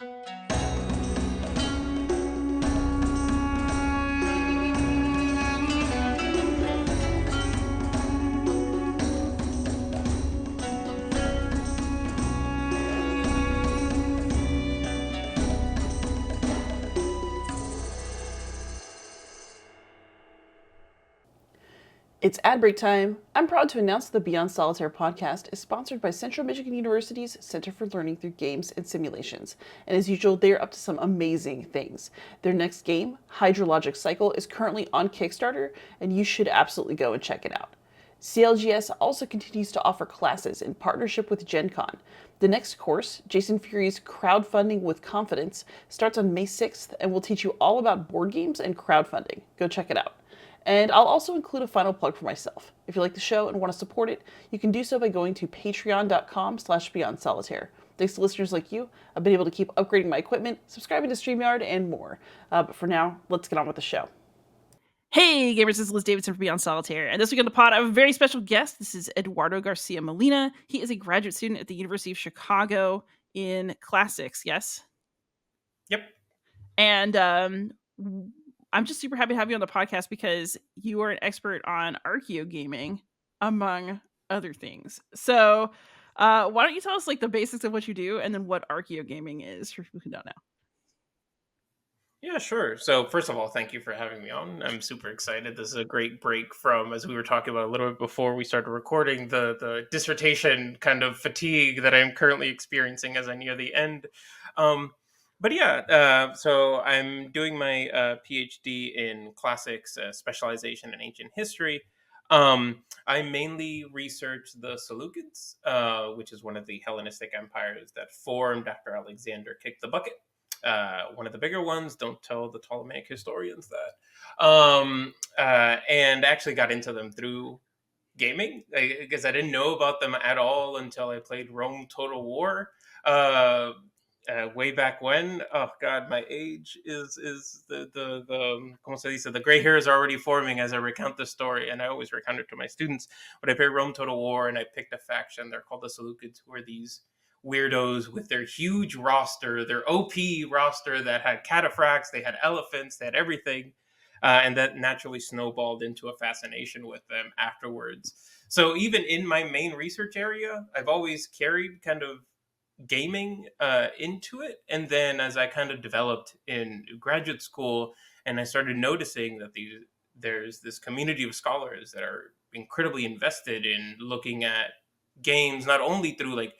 It's ad break time. I'm proud to announce that the Beyond Solitaire podcast is sponsored by Central Michigan University's Center for Learning Through Games and Simulations. And as usual, they are up to some amazing things. Their next game, Hydrologic Cycle, is currently on Kickstarter, and you should absolutely go and check it out. CLGS also continues to offer classes in partnership with Gen Con. The next course, Jason Fury's Crowdfunding with Confidence, starts on May 6th and will teach you all about board games and crowdfunding. Go check it out. And I'll also include a final plug for myself. If you like the show and want to support it, you can do so by going to patreon.com/beyondsolitaire. Thanks to listeners like you, I've been able to keep upgrading my equipment, subscribing to StreamYard, and more. But for now, let's get on with the show. Hey gamers, this is Liz Davidson from Beyond Solitaire, and this week on the pod I have a very special guest. This is Eduardo García-Molina. He is a graduate student at the University of Chicago in classics, yes? Yep. And I'm just super happy to have you on the podcast because you are an expert on Archaeogaming, among other things. So why don't you tell us like the basics of what you do and then what Archaeogaming is for people who don't know? Yeah, sure. So first of all, thank you for having me on. I'm super excited. This is a great break from, as we were talking about a little bit before we started recording, the dissertation kind of fatigue that I'm currently experiencing as I near the end. But yeah, so I'm doing my PhD in classics, specialization in ancient history. I mainly research the Seleucids, which is one of the Hellenistic empires that formed after Alexander kicked the bucket. One of the bigger ones. Don't tell the Ptolemaic historians that. And actually got into them through gaming because I didn't know about them at all until I played Rome Total War way back when. Oh God, my age is the como se dice, the gray hairs are already forming as I recount the story, and I always recount it to my students. But I played Rome Total War, and I picked a faction. They're called the Seleucids, who are these weirdos with their huge roster, their OP roster that had cataphracts, they had elephants, they had everything. And that naturally snowballed into a fascination with them afterwards. So even in my main research area, I've always carried kind of gaming into it. And then as I kind of developed in graduate school and I started noticing that there's this community of scholars that are incredibly invested in looking at games, not only through like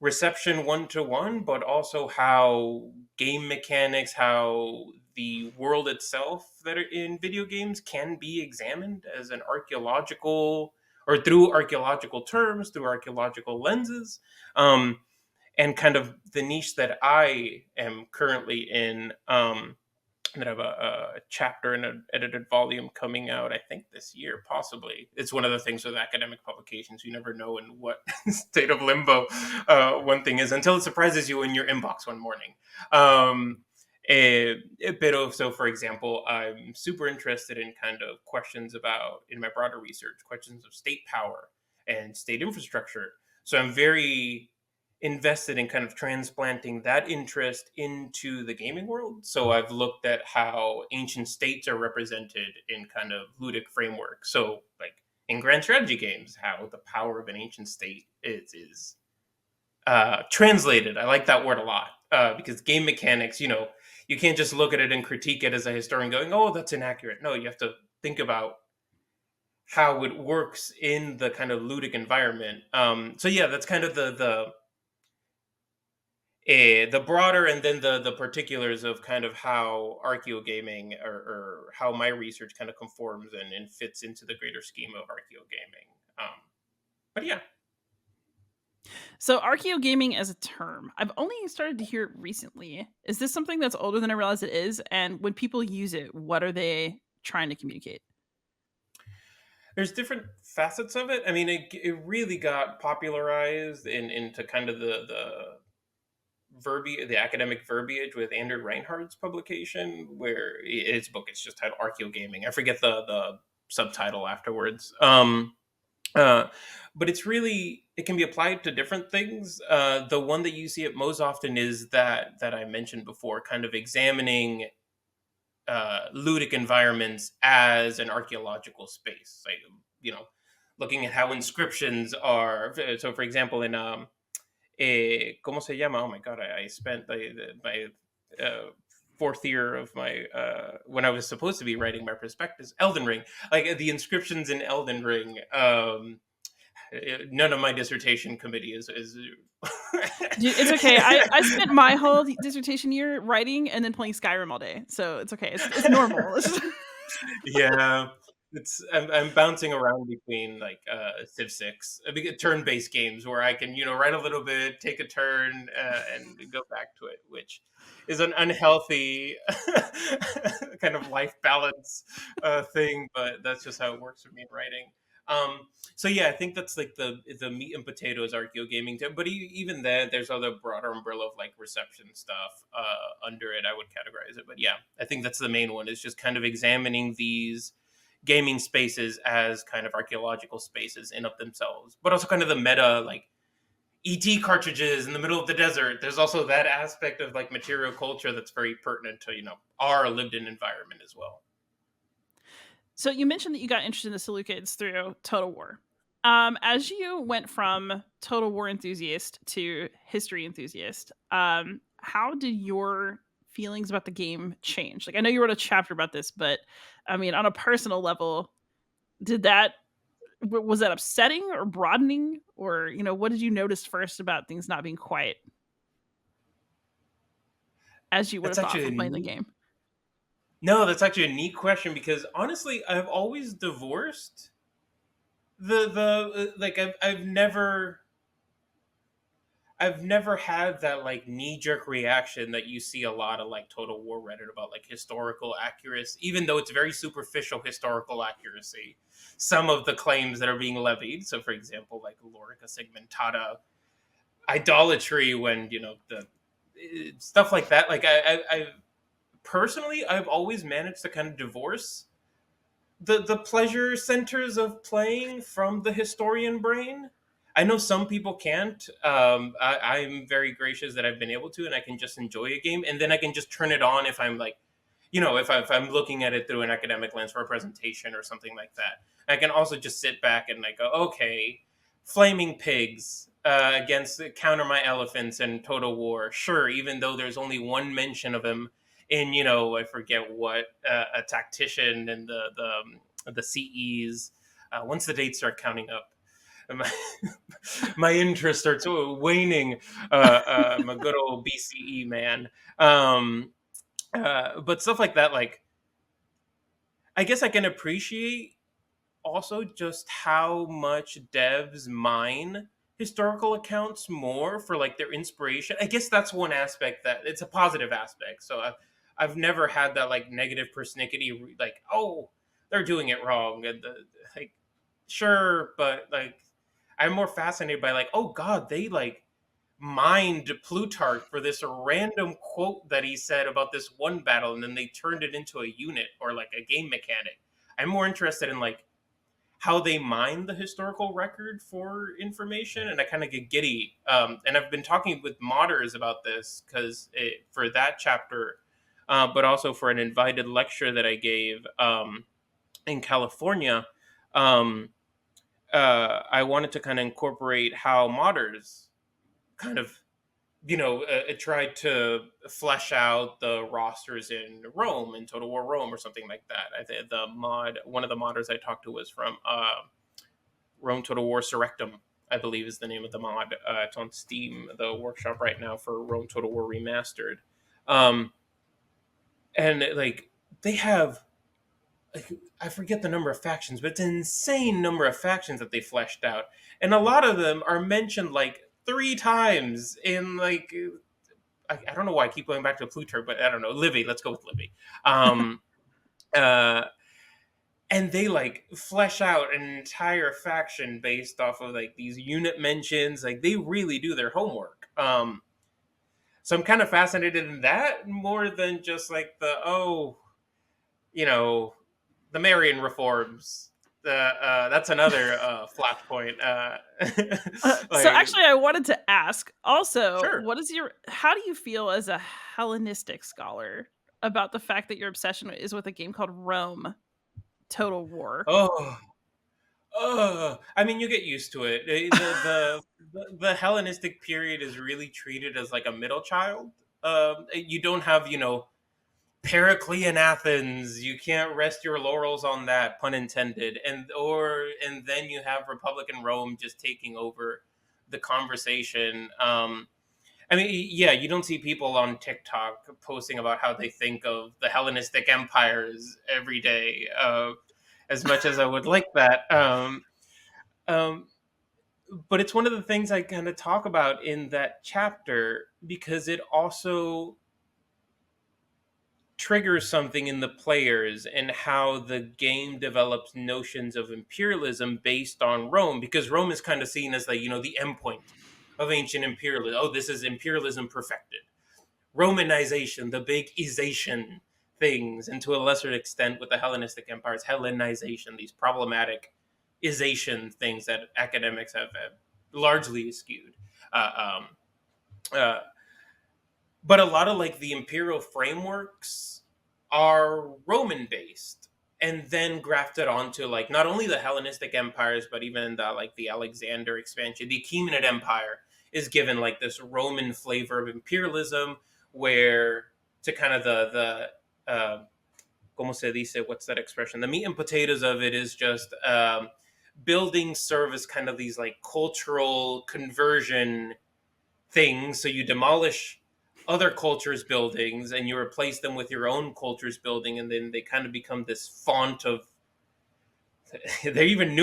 reception one-to-one, but also how game mechanics, how the world itself that are in video games can be examined as an archaeological or through archaeological terms, through archaeological lenses. And kind of the niche that I am currently in, that I have a chapter in an edited volume coming out, I think this year, possibly. It's one of the things with academic publications. You never know in what state of limbo one thing is until it surprises you in your inbox one morning. A bit of, so for example, I'm super interested in kind of questions about, in my broader research, questions of state power and state infrastructure. So I'm very invested in kind of transplanting that interest into the gaming world. So I've looked at how ancient states are represented in kind of ludic framework. So like in grand strategy games, how the power of an ancient state is translated. I like that word a lot because game mechanics, you know, you can't just look at it and critique it as a historian going, oh, that's inaccurate. No, you have to think about how it works in the kind of ludic environment. So yeah, that's kind of the broader and then the particulars of kind of how archaeogaming or how my research kind of conforms and fits into the greater scheme of archaeogaming. But yeah. So archaeogaming as a term, I've only started to hear it recently. Is this something that's older than I realize it is? And when people use it, what are they trying to communicate? There's different facets of it. I mean, it really got popularized into kind of the verbiage, the academic verbiage with Andrew Reinhardt's publication, where his book is just titled Archaeogaming. I forget the subtitle afterwards. But it's really it can be applied to different things. The one that you see it most often is that I mentioned before, kind of examining ludic environments as an archaeological space, like, you know, looking at how inscriptions are. So, for example, in ¿cómo se llama? Oh my god, I spent my fourth year of my when I was supposed to be writing my prospectus, Elden Ring, like the inscriptions in Elden Ring. None of my dissertation committee is Dude, it's okay. I spent my whole dissertation year writing and then playing Skyrim all day, so it's okay. It's normal. yeah. I'm bouncing around between like Civ 6, turn-based games where I can, write a little bit, take a turn, and go back to it, which is an unhealthy kind of life balance thing, but that's just how it works for me in writing. So yeah, I think that's like the meat and potatoes Archaeogaming, but even then, there's other broader umbrella of like reception stuff under it. I would categorize it, but yeah, I think that's the main one. Is just kind of examining these gaming spaces as kind of archaeological spaces in of themselves, but also kind of the meta, like ET cartridges in the middle of the desert. There's also that aspect of like material culture that's very pertinent to our lived-in environment as well. So you mentioned that you got interested in the Seleucids through Total War. As you went from Total War enthusiast to history enthusiast, how did your feelings about the game change? Like, I know you wrote a chapter about this, but I mean, on a personal level, was that upsetting or broadening, or what did you notice first about things not being quite as you would have That's thought actually from playing the game? No, that's actually a neat question, because honestly, I've always divorced the like I've never had that like knee jerk reaction that you see a lot of like Total War Reddit about like historical accuracy, even though it's very superficial historical accuracy. Some of the claims that are being levied, so for example, like Lorica Segmentata idolatry, when the stuff like that, like I personally, I've always managed to kind of divorce the pleasure centers of playing from the historian brain. I know some people can't. I'm very gracious that I've been able to, and I can just enjoy a game, and then I can just turn it on if I'm like, if I'm looking at it through an academic lens for a presentation or something like that. I can also just sit back and like go, okay, flaming pigs against counter my elephants and Total War. Sure, even though there's only one mention of him in I forget what a tactician and the CEs. Once the dates start counting up, my, my interest starts waning. I'm a good old BCE man. But stuff like that, like I guess I can appreciate also just how much devs mine historical accounts more for like their inspiration. I guess that's one aspect that it's a positive aspect. So I've never had that like negative persnickety, like, oh, they're doing it wrong, and like, sure, but like I'm more fascinated by like, oh god, they like mined Plutarch for this random quote that he said about this one battle, and then they turned it into a unit or like a game mechanic. I'm more interested in like how they mine the historical record for information, and I kind of get giddy. And I've been talking with modders about this because for that chapter, but also for an invited lecture that I gave in California. Um, I wanted to kind of incorporate how modders kind of tried to flesh out the rosters in Rome, in Total War Rome, or something like that. I think one of the modders I talked to was from Rome Total War Surrectum, I believe is the name of the mod. It's on Steam, the workshop right now for Rome Total War Remastered. And like they have, like, I forget the number of factions, but it's an insane number of factions that they fleshed out, and a lot of them are mentioned like 3 times in like I don't know why I keep going back to Plutarch, but I don't know. Livy, let's go with Livy. Uh, and they like flesh out an entire faction based off of like these unit mentions. Like they really do their homework. So I'm kind of fascinated in that more than just like the Marian reforms. That's another flashpoint. So Like, actually, I wanted to ask also, sure. how do you feel as a Hellenistic scholar about the fact that your obsession is with a game called Rome Total War? Oh, I mean, you get used to it. The Hellenistic period is really treated as like a middle child. You don't have, Periclean Athens. You can't rest your laurels on that, pun intended. And then you have Republican Rome just taking over the conversation. I mean, yeah, you don't see people on TikTok posting about how they think of the Hellenistic empires every day, as much as I would like that. Um, but it's one of the things I kind of talk about in that chapter because it also triggers something in the players and how the game develops notions of imperialism based on Rome, because Rome is kind of seen as the endpoint of ancient imperialism. Oh, this is imperialism perfected. Romanization, the big ization things, and to a lesser extent with the Hellenistic empires, Hellenization, these problematic ization things that academics have largely skewed. Uh, um, uh, but a lot of like the imperial frameworks are Roman based and then grafted onto like not only the Hellenistic empires, but even the Alexander expansion. The Achaemenid Empire is given like this Roman flavor of imperialism, where to kind of the como se dice, what's that expression? The meat and potatoes of it is just buildings serve as kind of these like cultural conversion things. So you demolish other cultures' buildings and you replace them with your own culture's building, and then they kind of become this font of. They're even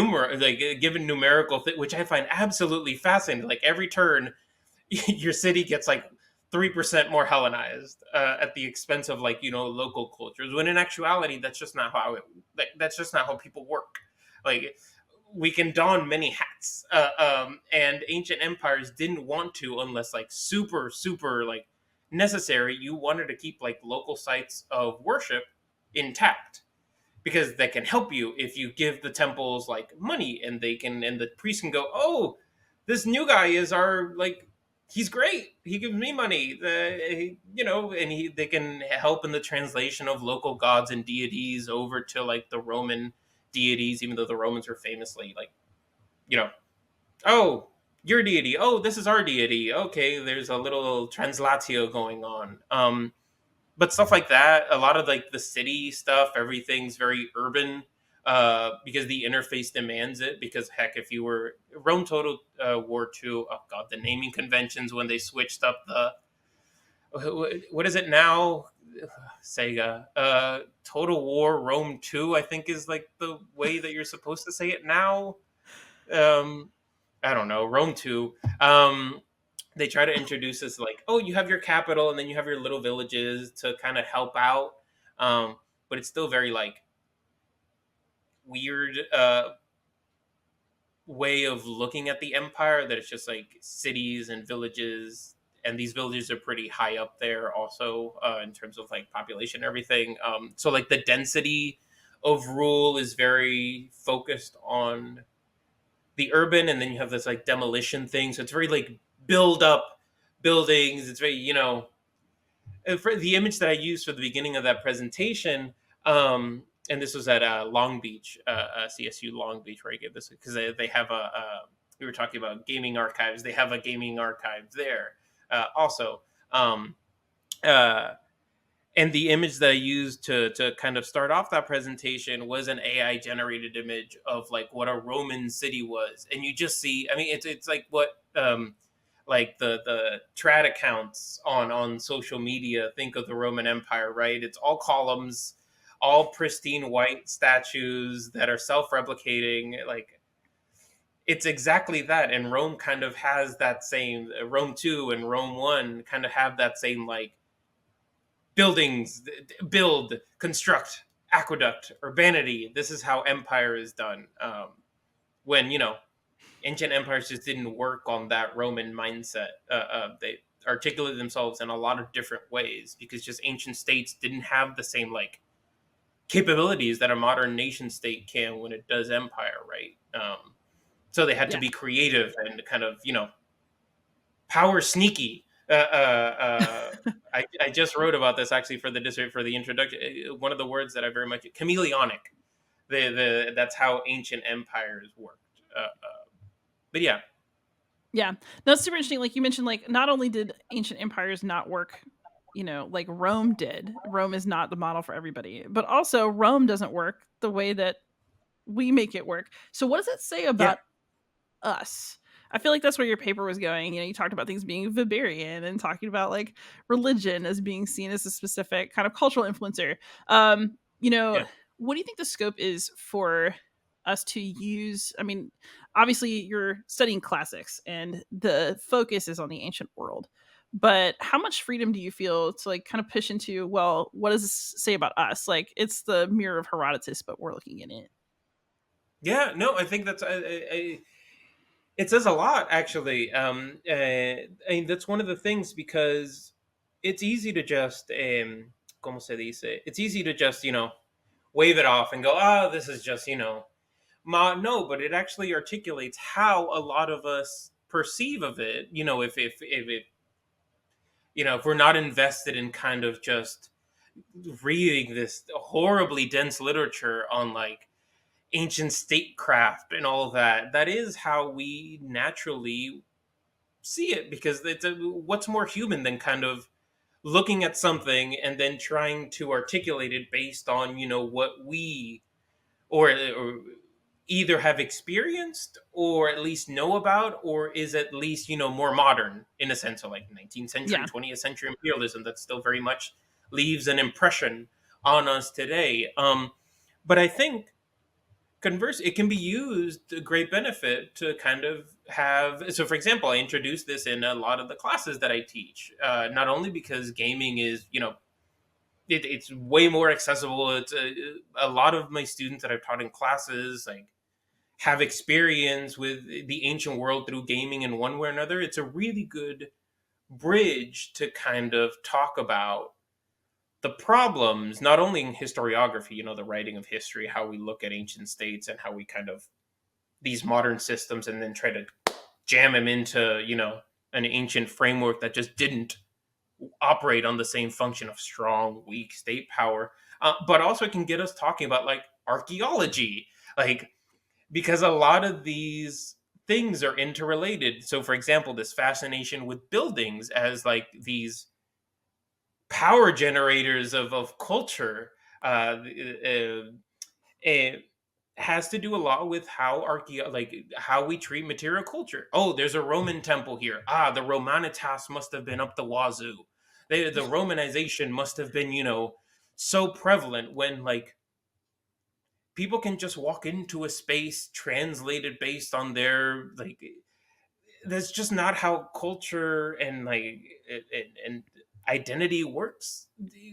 given numerical which I find absolutely fascinating. Like every turn, your city gets like 3% more Hellenized at the expense of local cultures. When in actuality, that's just not how that's just not how people work. Like we can don many hats, and ancient empires didn't want to unless like super super like necessary. You wanted to keep like local sites of worship intact because that can help you if you give the temples like money, and the priest can go, oh, this new guy is our like he's great, he gives me money, and they can help in the translation of local gods and deities over to like the Roman deities, even though the Romans were famously like, you know oh, your deity, oh, this is our deity, okay, there's a little translatio going on. But stuff like that, a lot of like the city stuff, everything's very urban, because the interface demands it. Because heck, if you were Rome Total War 2, oh god, the naming conventions when they switched up the what is it now, Sega, Total War Rome 2, I think is like the way that you're supposed to say it now. um I don't know, Rome 2. They try to introduce this like, oh, you have your capital and then you have your little villages to kind of help out. But it's still very like weird way of looking at the empire, that it's just like cities and villages, and these villages are pretty high up there also, in terms of like population and everything. So like the density of rule is very focused on the urban, and then you have this like demolition thing, so it's very like build up buildings. It's very, for the image that I used for the beginning of that presentation, and this was at Long Beach, CSU Long Beach, where I gave this, because they have we were talking about gaming archives. They have a gaming archive there, also. Um, uh, and the image that I used to kind of start off that presentation was an AI generated image of like what a Roman city was, and you just see. I mean, it's like what like the trad accounts on social media think of the Roman Empire, right? It's all columns, all pristine white statues that are self-replicating. Like it's exactly that, and Rome kind of has that same. Rome 2 and Rome 1 kind of have that same like buildings, build, construct, aqueduct, urbanity. This is how empire is done. When ancient empires just didn't work on that Roman mindset. They articulated themselves in a lot of different ways because just ancient states didn't have the same like capabilities that a modern nation state can when it does empire, right? So they had to Yeah. be creative and kind of, power sneaky. I just wrote about this actually for the introduction. One of the words that I very much chameleonic. That's how ancient empires worked. But yeah, Yeah. No, it's super interesting. Like you mentioned, like not only did ancient empires not work, like Rome did. Rome is not the model for everybody, but also Rome doesn't work the way that we make it work. So what does that say yeah, about us? I feel like that's where your paper was going. You talked about things being Weberian and talking about like religion as being seen as a specific kind of cultural influencer. yeah. What do you think the scope is for us to use? I mean, obviously you're studying classics and the focus is on the ancient world. But how much freedom do you feel to like kind of push into, well, what does this say about us? Like it's the mirror of Herodotus, but we're looking in it. Yeah, no, I think it says a lot actually. I mean, that's one of the things because it's easy to just, como se dice? It's easy to just, wave it off and go, oh, this is just, no, but it actually articulates how a lot of us perceive of it. If it, if we're not invested in kind of just reading this horribly dense literature on like ancient statecraft and all that, that is how we naturally see it, because what's more human than kind of looking at something and then trying to articulate it based on what we or either have experienced or at least know about, or is at least more modern in a sense of like 19th century Yeah. 20th century imperialism that still very much leaves an impression on us today. But I think converse, it can be used to great benefit to kind of have, so for example, I introduce this in a lot of the classes that I teach, not only because gaming is it's way more accessible. It's a lot of my students that I've taught in classes like have experience with the ancient world through gaming in one way or another. It's a really good bridge to kind of talk about the problems, not only in historiography, the writing of history, how we look at ancient states and how we kind of these modern systems and then try to jam them into, an ancient framework that just didn't operate on the same function of strong, weak state power. But also it can get us talking about like archaeology, like, because a lot of these things are interrelated. So, for example, this fascination with buildings as like these power generators of culture, it has to do a lot with how like how we treat material culture. Oh, there's a Roman temple here. Ah, the Romanitas must have been up the wazoo. The Romanization must have been, so prevalent, when like people can just walk into a space translated based on their like, that's just not how culture and like and identity works.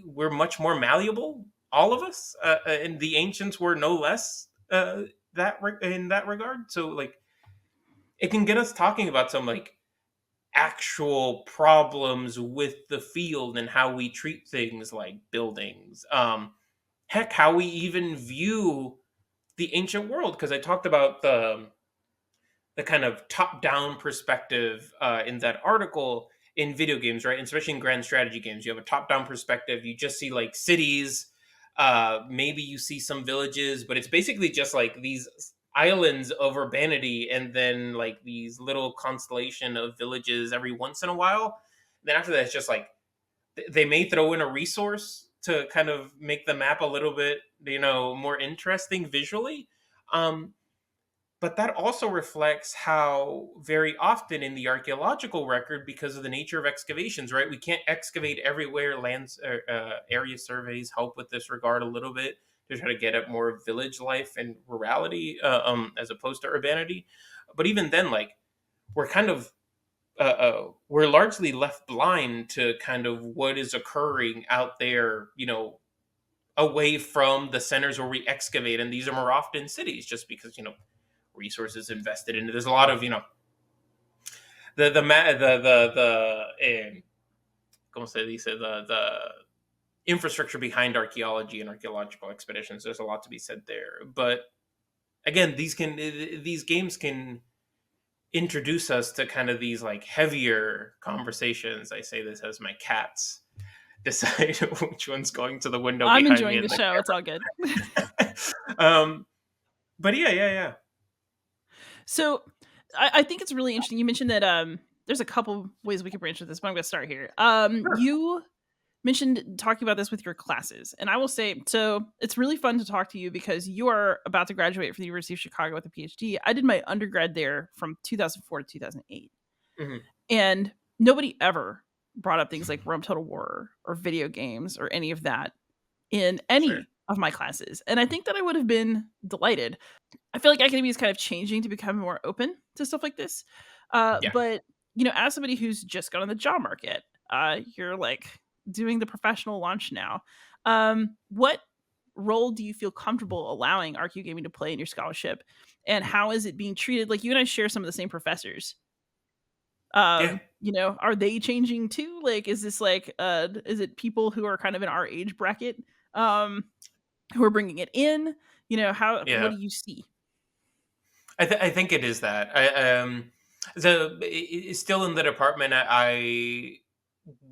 We're much more malleable, all of us, and the ancients were no less, in that regard. So like it can get us talking about some like actual problems with the field and how we treat things like buildings. Heck, how we even view the ancient world, because I talked about the kind of top-down perspective in that article in video games, right? And especially in grand strategy games, you have a top-down perspective. You just see like cities, maybe you see some villages, but it's basically just like these islands of urbanity, and then like these little constellation of villages every once in a while. Then after that, it's just like they may throw in a resource to kind of make the map a little bit, more interesting visually. Um, but that also reflects how very often in the archaeological record, because of the nature of excavations, right? We can't excavate everywhere. Area surveys help with this regard a little bit to try to get at more village life and rurality, as opposed to urbanity. But even then, like we're kind of we're largely left blind to kind of what is occurring out there, away from the centers where we excavate, and these are more often cities, just because resources invested into. There's a lot of the ¿cómo se dice? The infrastructure behind archaeology and archaeological expeditions. There's a lot to be said there. But again, these games can introduce us to kind of these like heavier conversations. I say this as my cats decide which one's going to the window I'm behind me enjoying in the the show. It's all good. camera. But yeah. So I think it's really interesting. You mentioned that there's a couple ways we could branch with this, but I'm going to start here. Sure. You mentioned talking about this with your classes, and I will say, so it's really fun to talk to you because you are about to graduate from the University of Chicago with a PhD. I did my undergrad there from 2004 to 2008, Mhm. and nobody ever brought up things like Rome Total War or video games or any of that in Sure. any of my classes. And I think that I would have been delighted. I feel like academia is kind of changing to become more open to stuff like this. Yeah. But as somebody who's just got on the job market, you're like doing the professional launch now. What role do you feel comfortable allowing Archaeogaming to play in your scholarship, and how is it being treated? Like you and I share some of the same professors. Yeah. Are they changing too? Like, is this like, is it people who are kind of in our age bracket, um, who are bringing it in? What Yeah. do you see? I think it is that. Still in the department.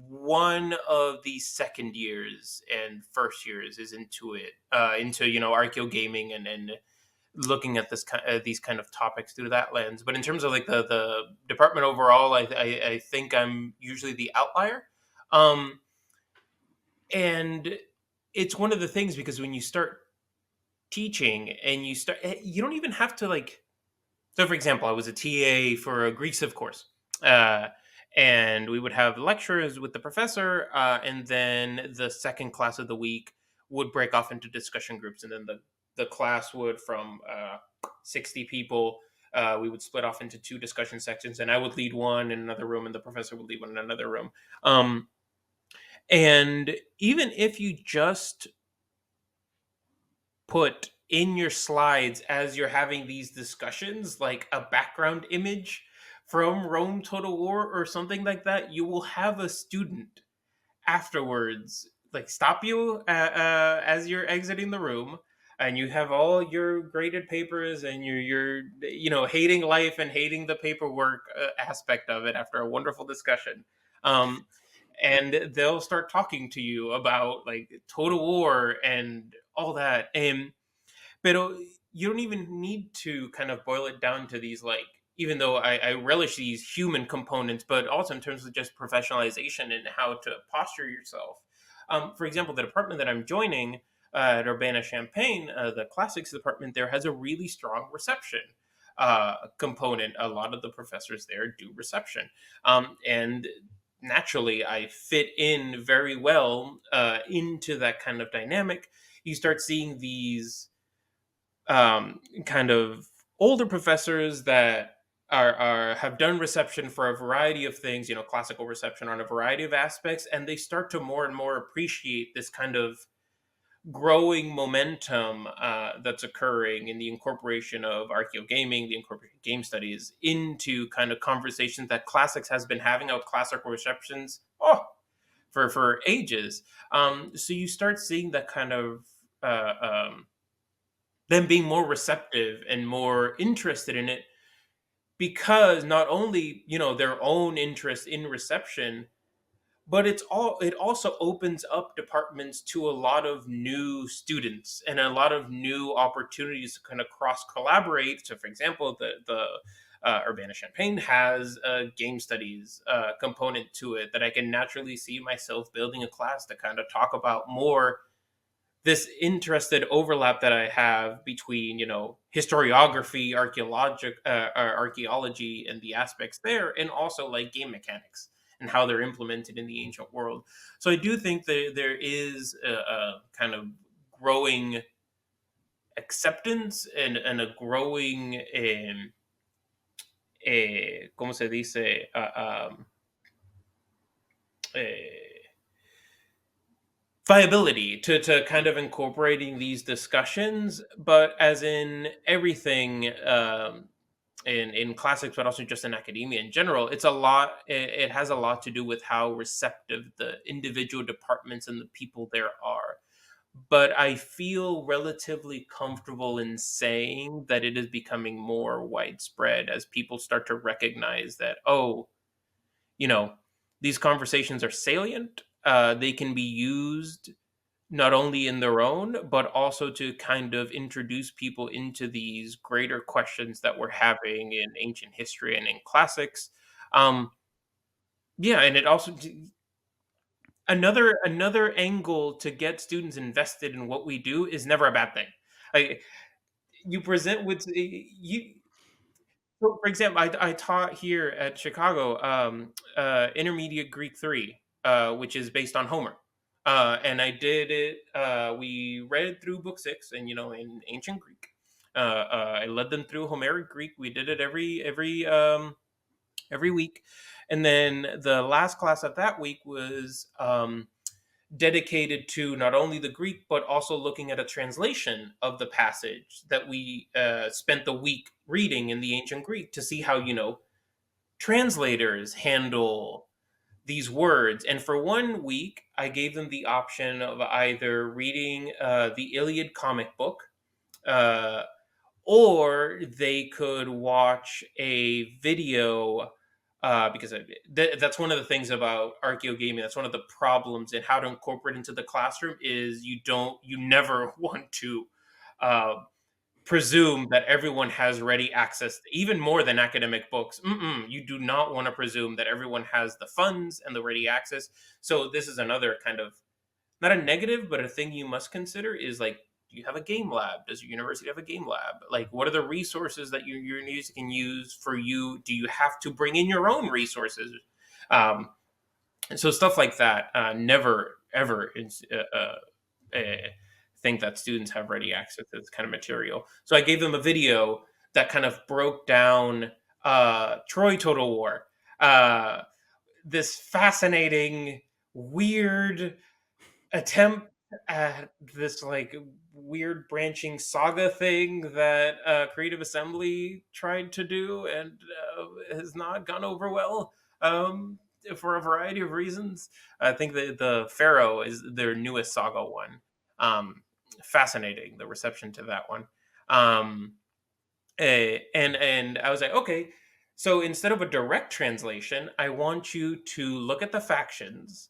One of the second years and first years is into it, into archaeogaming and looking at these kind of topics through that lens. But in terms of like the department overall, I think I'm usually the outlier, um, and it's one of the things because when you start teaching and you don't even have to like. So, for example, I was a TA for a Greek civ course, uh, and we would have lectures with the professor, and then the second class of the week would break off into discussion groups, and then the class would from 60 people. We would split off into two discussion sections, and I would lead one in another room, and the professor would lead one in another room. And even if you just put in your slides as you're having these discussions, like a background image from Rome Total War or something like that, you will have a student afterwards like stop you as you're exiting the room, and you have all your graded papers and you're hating life and hating the paperwork aspect of it after a wonderful discussion. Um, and they'll start talking to you about like Total War and all that. And but you don't even need to kind of boil it down to these like, even though I relish these human components, but also in terms of just professionalization and how to posture yourself. For example, the department that I'm joining at Urbana-Champaign, the classics department there has a really strong reception component. A lot of the professors there do reception, and naturally I fit in very well into that kind of dynamic. You start seeing these kind of older professors that are have done reception for a variety of things, classical reception on a variety of aspects, and they start to more and more appreciate this kind of growing momentum that's occurring in the incorporation of archaeogaming, the incorporation of game studies into kind of conversations that classics has been having of classical receptions for ages. So you start seeing that kind of them being more receptive and more interested in it, because not only their own interest in reception, but it also opens up departments to a lot of new students and a lot of new opportunities to kind of cross collaborate. So for example, the Urbana Champaign has a game studies component to it that I can naturally see myself building a class to kind of talk about more this interested overlap that I have between, historiography, archaeology, and the aspects there, and also like game mechanics and how they're implemented in the ancient world. So I do think that there is a kind of growing acceptance and a growing, ¿cómo se dice? Eh, viability to kind of incorporating these discussions, but as in everything, in classics, but also just in academia in general. It's a lot. It has a lot to do with how receptive the individual departments and the people there are. But I feel relatively comfortable in saying that it is becoming more widespread as people start to recognize that, oh, you know, these conversations are salient. They can be used not only in their own, but also to kind of introduce people into these greater questions that we're having in ancient history and in classics. Um, yeah, and it also another angle to get students invested in what we do is never a bad thing. Like, you present with you. So, for example, I taught here at Chicago intermediate Greek 3, which is based on Homer. And I did it. We read through book 6, and in ancient Greek. I led them through Homeric Greek. We did it every week, and then the last class of that week was dedicated to not only the Greek, but also looking at a translation of the passage that we spent the week reading in the ancient Greek to see how, translators handle these words. And for one week, I gave them the option of either reading the Iliad comic book, uh, or they could watch a video, because that's one of the things about archaeogaming. That's one of the problems in how to incorporate into the classroom is you never want to uh, presume that everyone has ready access, even more than academic books. You do not want to presume that everyone has the funds and the ready access. So this is another kind of, not a negative, but a thing you must consider is like, do you have a game lab? Does your university have a game lab? Like, what are the resources that your university can use for you? Do you have to bring in your own resources? Um, so stuff like that. Never ever uh, think that students have ready access to this kind of material. So I gave them a video that kind of broke down Troy Total War. Uh, this fascinating, weird attempt at this like weird branching saga thing that Creative Assembly tried to do and has not gone over well, for a variety of reasons. I think the Pharaoh is their newest saga one. Fascinating, the reception to that one. Um, and I was like, okay, so instead of a direct translation, I want you to look at the factions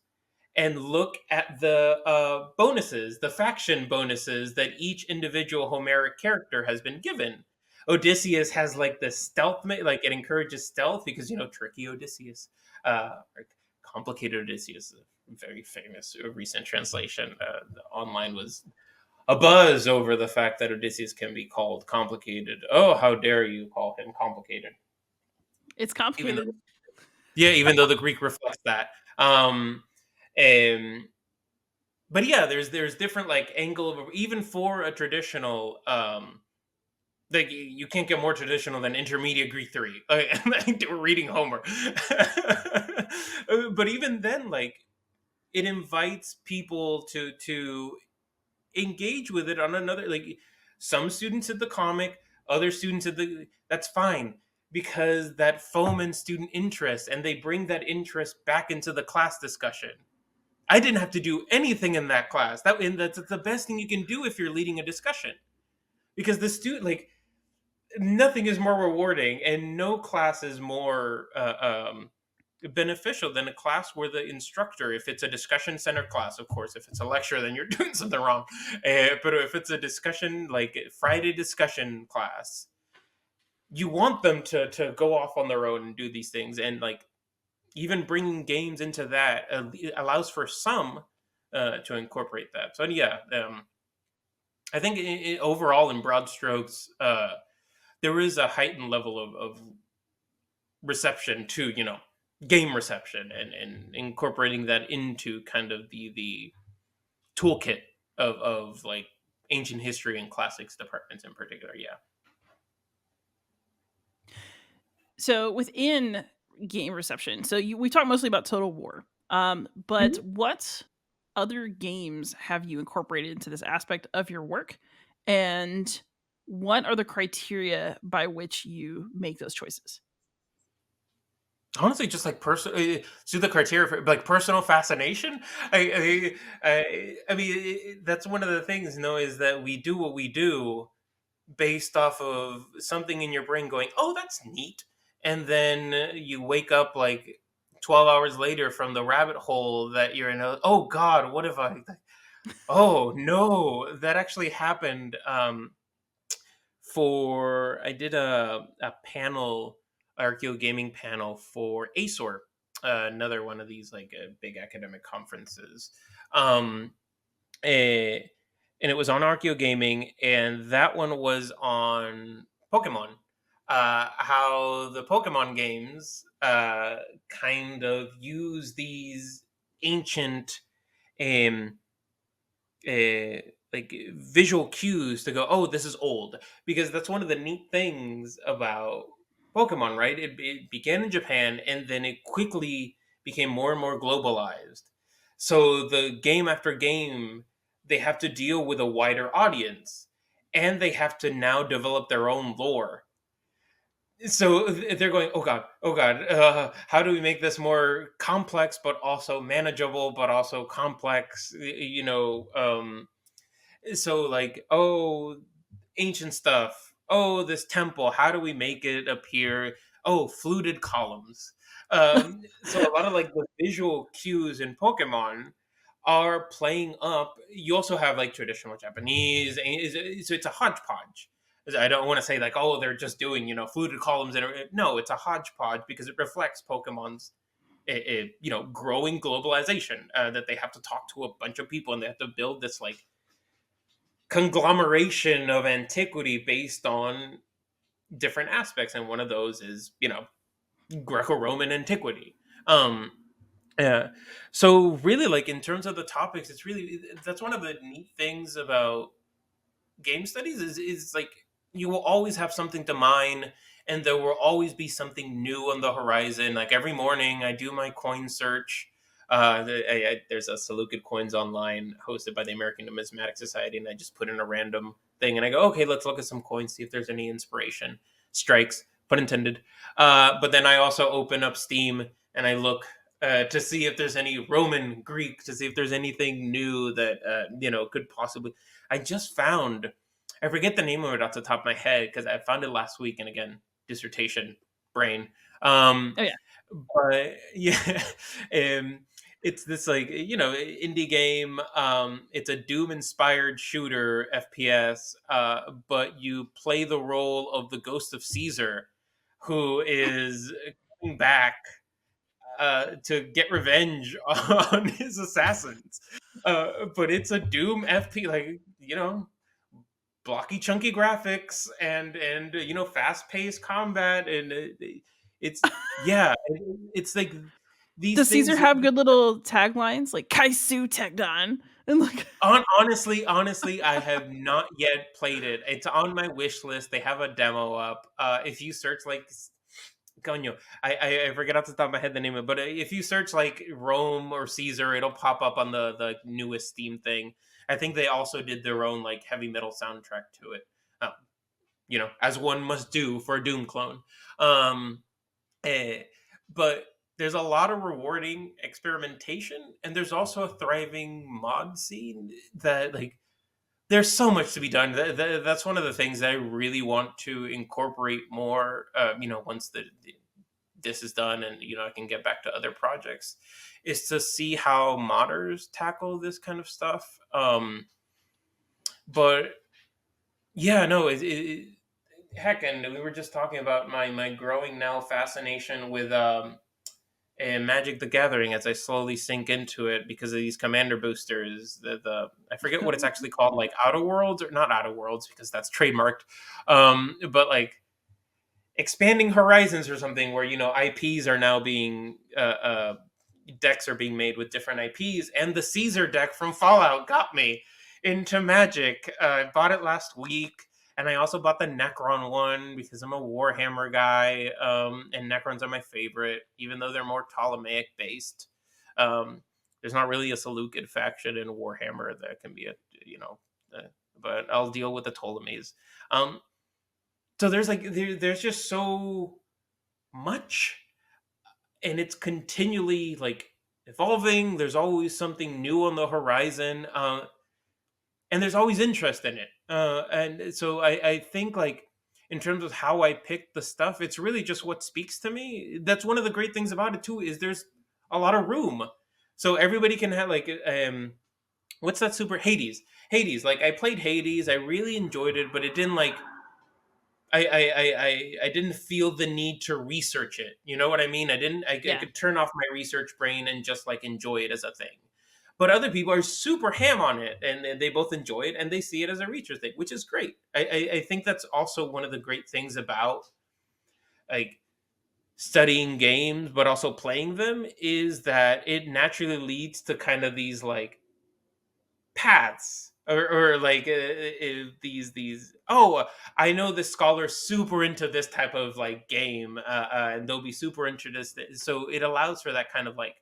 and look at the bonuses, the faction bonuses that each individual Homeric character has been given. Odysseus has like the stealth, like it encourages stealth because tricky Odysseus, or complicated Odysseus, a very famous recent translation. Online was a buzz over the fact that Odysseus can be called complicated. Oh, how dare you call him complicated? It's Even complicated. though, yeah, even though the Greek reflects that. And but yeah, there's different like angle of, even for a traditional, like you can't get more traditional than intermediate Greek 3. Like, we're reading Homer. But even then, like, it invites people to engage with it on another, like, some students at the comic, other students at the, that's fine, because that foments student interest and they bring that interest back into the class discussion. I didn't have to do anything in that class. That's the best thing you can do if you're leading a discussion, because the student, like, nothing is more rewarding and no class is more beneficial than a class where the instructor, if it's a discussion center class, of course, if it's a lecture, then you're doing something wrong. But if it's a discussion, like Friday discussion class, you want them to go off on their own and do these things, and like even bringing games into that allows for some to incorporate that. So yeah, I think overall, in broad strokes, there is a heightened level of reception to game reception, and incorporating that into kind of the toolkit of like ancient history and classics departments in particular. Yeah. So within game reception, so we talked mostly about Total War, but Mhm. what other games have you incorporated into this aspect of your work? And what are the criteria by which you make those choices? Honestly, just like personal, see the criteria for like personal fascination. I mean, that's one of the things, is that we do what we do based off of something in your brain going, "Oh, that's neat," and then you wake up like 12 hours later from the rabbit hole that you're in. Oh God, what if I? Oh no, that actually happened. For I did a panel, Archaeogaming panel for ASOR, another one of these like big academic conferences. Um, eh, and it was on Archaeogaming, and that one was on Pokemon. How the Pokemon games kind of use these ancient um, uh, like visual cues to go, oh, this is old, because that's one of the neat things about Pokemon, right? It began in Japan and then it quickly became more and more globalized. So the game after game, they have to deal with a wider audience, and they have to now develop their own lore. So they're going, oh god, how do we make this more complex but also manageable but also complex, so like, oh, ancient stuff, oh, this temple, how do we make it appear, oh, fluted columns. So a lot of like the visual cues in Pokemon are playing up. You also have like traditional Japanese, so it's a hodgepodge. I don't want to say like, oh, they're just doing fluted columns, and no, it's a hodgepodge because it reflects Pokemon's growing globalization, that they have to talk to a bunch of people and they have to build this like conglomeration of antiquity based on different aspects, and one of those is Greco-Roman antiquity. um yeah. So really, like in terms of the topics, it's really, that's one of the neat things about game studies is like you will always have something to mine, and there will always be something new on the horizon. Like every morning I do my coin search. There's a Seleucid coins online hosted by the American Numismatic Society, and I just put in a random thing and I go, okay, let's look at some coins, see if there's any inspiration strikes, pun intended. But then I also open up Steam and I look to see if there's any Roman, Greek, to see if there's anything new that could possibly. I just found, I forget the name of it off the top of my head because I found it last week, and again, dissertation brain. Oh yeah. But yeah, um, it's this like indie game. It's a Doom inspired shooter FPS, but you play the role of the ghost of Caesar, who is coming back to get revenge on his assassins. But it's a Doom FP, like blocky, chunky graphics, and fast paced combat, and it's yeah, it's like these Does Caesar things. have good little taglines like Kaisu Tegdon? And like Honestly, I have not yet played it. It's on my wish list. They have a demo up. If you search like Coño, I forget off the top of my head the name of it, but if you search like Rome or Caesar, it'll pop up on the newest Steam thing. I think they also did their own like heavy metal soundtrack to it, as one must do for a Doom clone. Um, eh, but there's a lot of rewarding experimentation, and there's also a thriving mod scene that like there's so much to be done. That's one of the things that I really want to incorporate more. Once this is done, and I can get back to other projects, is to see how modders tackle this kind of stuff. But yeah, no, heck, and we were just talking about my growing now fascination with and Magic the Gathering as I slowly sink into it because of these commander boosters. The I forget what it's actually called, like Outer Worlds, or not Outer Worlds because that's trademarked. But like expanding horizons or something where IPs are now being decks are being made with different IPs, and the Caesar deck from Fallout got me into Magic. I bought it last week, and I also bought the Necron one because I'm a Warhammer guy, and Necrons are my favorite, even though they're more Ptolemaic based. There's not really a Seleucid faction in Warhammer that can be a but I'll deal with the Ptolemies. Um, so there's just so much, and it's continually like evolving. There's always something new on the horizon, and there's always interest in it. And so I think like in terms of how I pick the stuff, it's really just what speaks to me. That's one of the great things about it too, is there's a lot of room, so everybody can have like what's that super Hades. Like I played Hades, I really enjoyed it, but it didn't like I didn't feel the need to research it. You know what I mean? I Yeah. could turn off my research brain and just like enjoy it as a thing. But other people are super ham on it, and they both enjoy it, and they see it as a research thing, which is great. I think that's also one of the great things about like studying games, but also playing them, is that it naturally leads to kind of these like paths, or like these oh, I know this scholar's super into this type of like game, and they'll be super interested, so it allows for that kind of like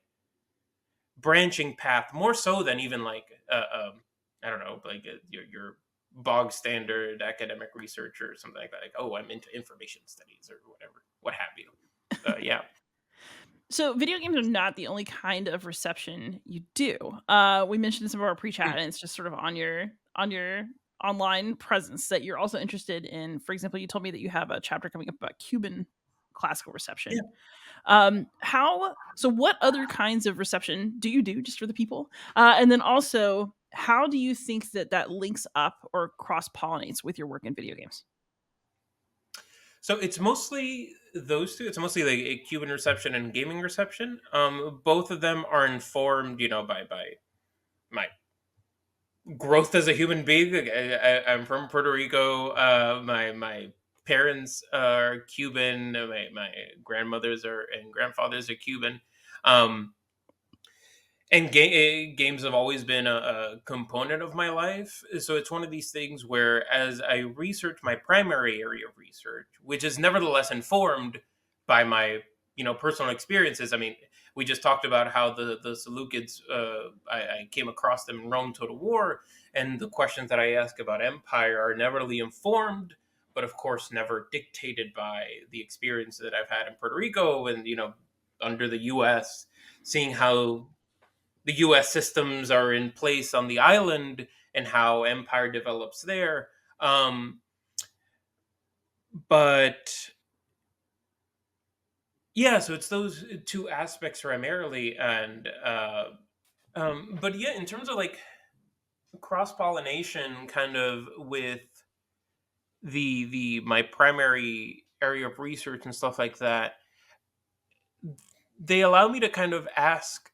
branching path more so than even like I don't know, like your bog standard academic research or something like that, like, oh, I'm into information studies or whatever, what have you. Yeah. So video games are not the only kind of reception you do. We mentioned in some of our pre-chat, and it's just sort of on your online presence that you're also interested in. For example, you told me that you have a chapter coming up about Cuban classical Yeah. reception. How so? What other kinds of reception do you do, just for the people? And then also, how do you think that that links up or cross pollinates with your work in video games? So it's mostly those two. It's mostly like a Cuban reception and gaming reception. Both of them are informed, by my growth as a human being. Like, I'm from Puerto Rico. My parents are Cuban. My grandmothers are and grandfathers are Cuban. Um, and games have always been a component of my life, so it's one of these things where, as I research my primary area of research, which is nevertheless informed by my personal experiences. I mean, we just talked about how the Seleucids, I came across them in Rome Total War, and the questions that I ask about empire are neverly informed, but of course never dictated by the experience that I've had in Puerto Rico and under the U.S., seeing how the U.S. systems are in place on the island and how empire develops there. But yeah, so it's those two aspects primarily, and but yeah, in terms of like cross pollination, kind of with the my primary area of research and stuff like that, they allow me to kind of ask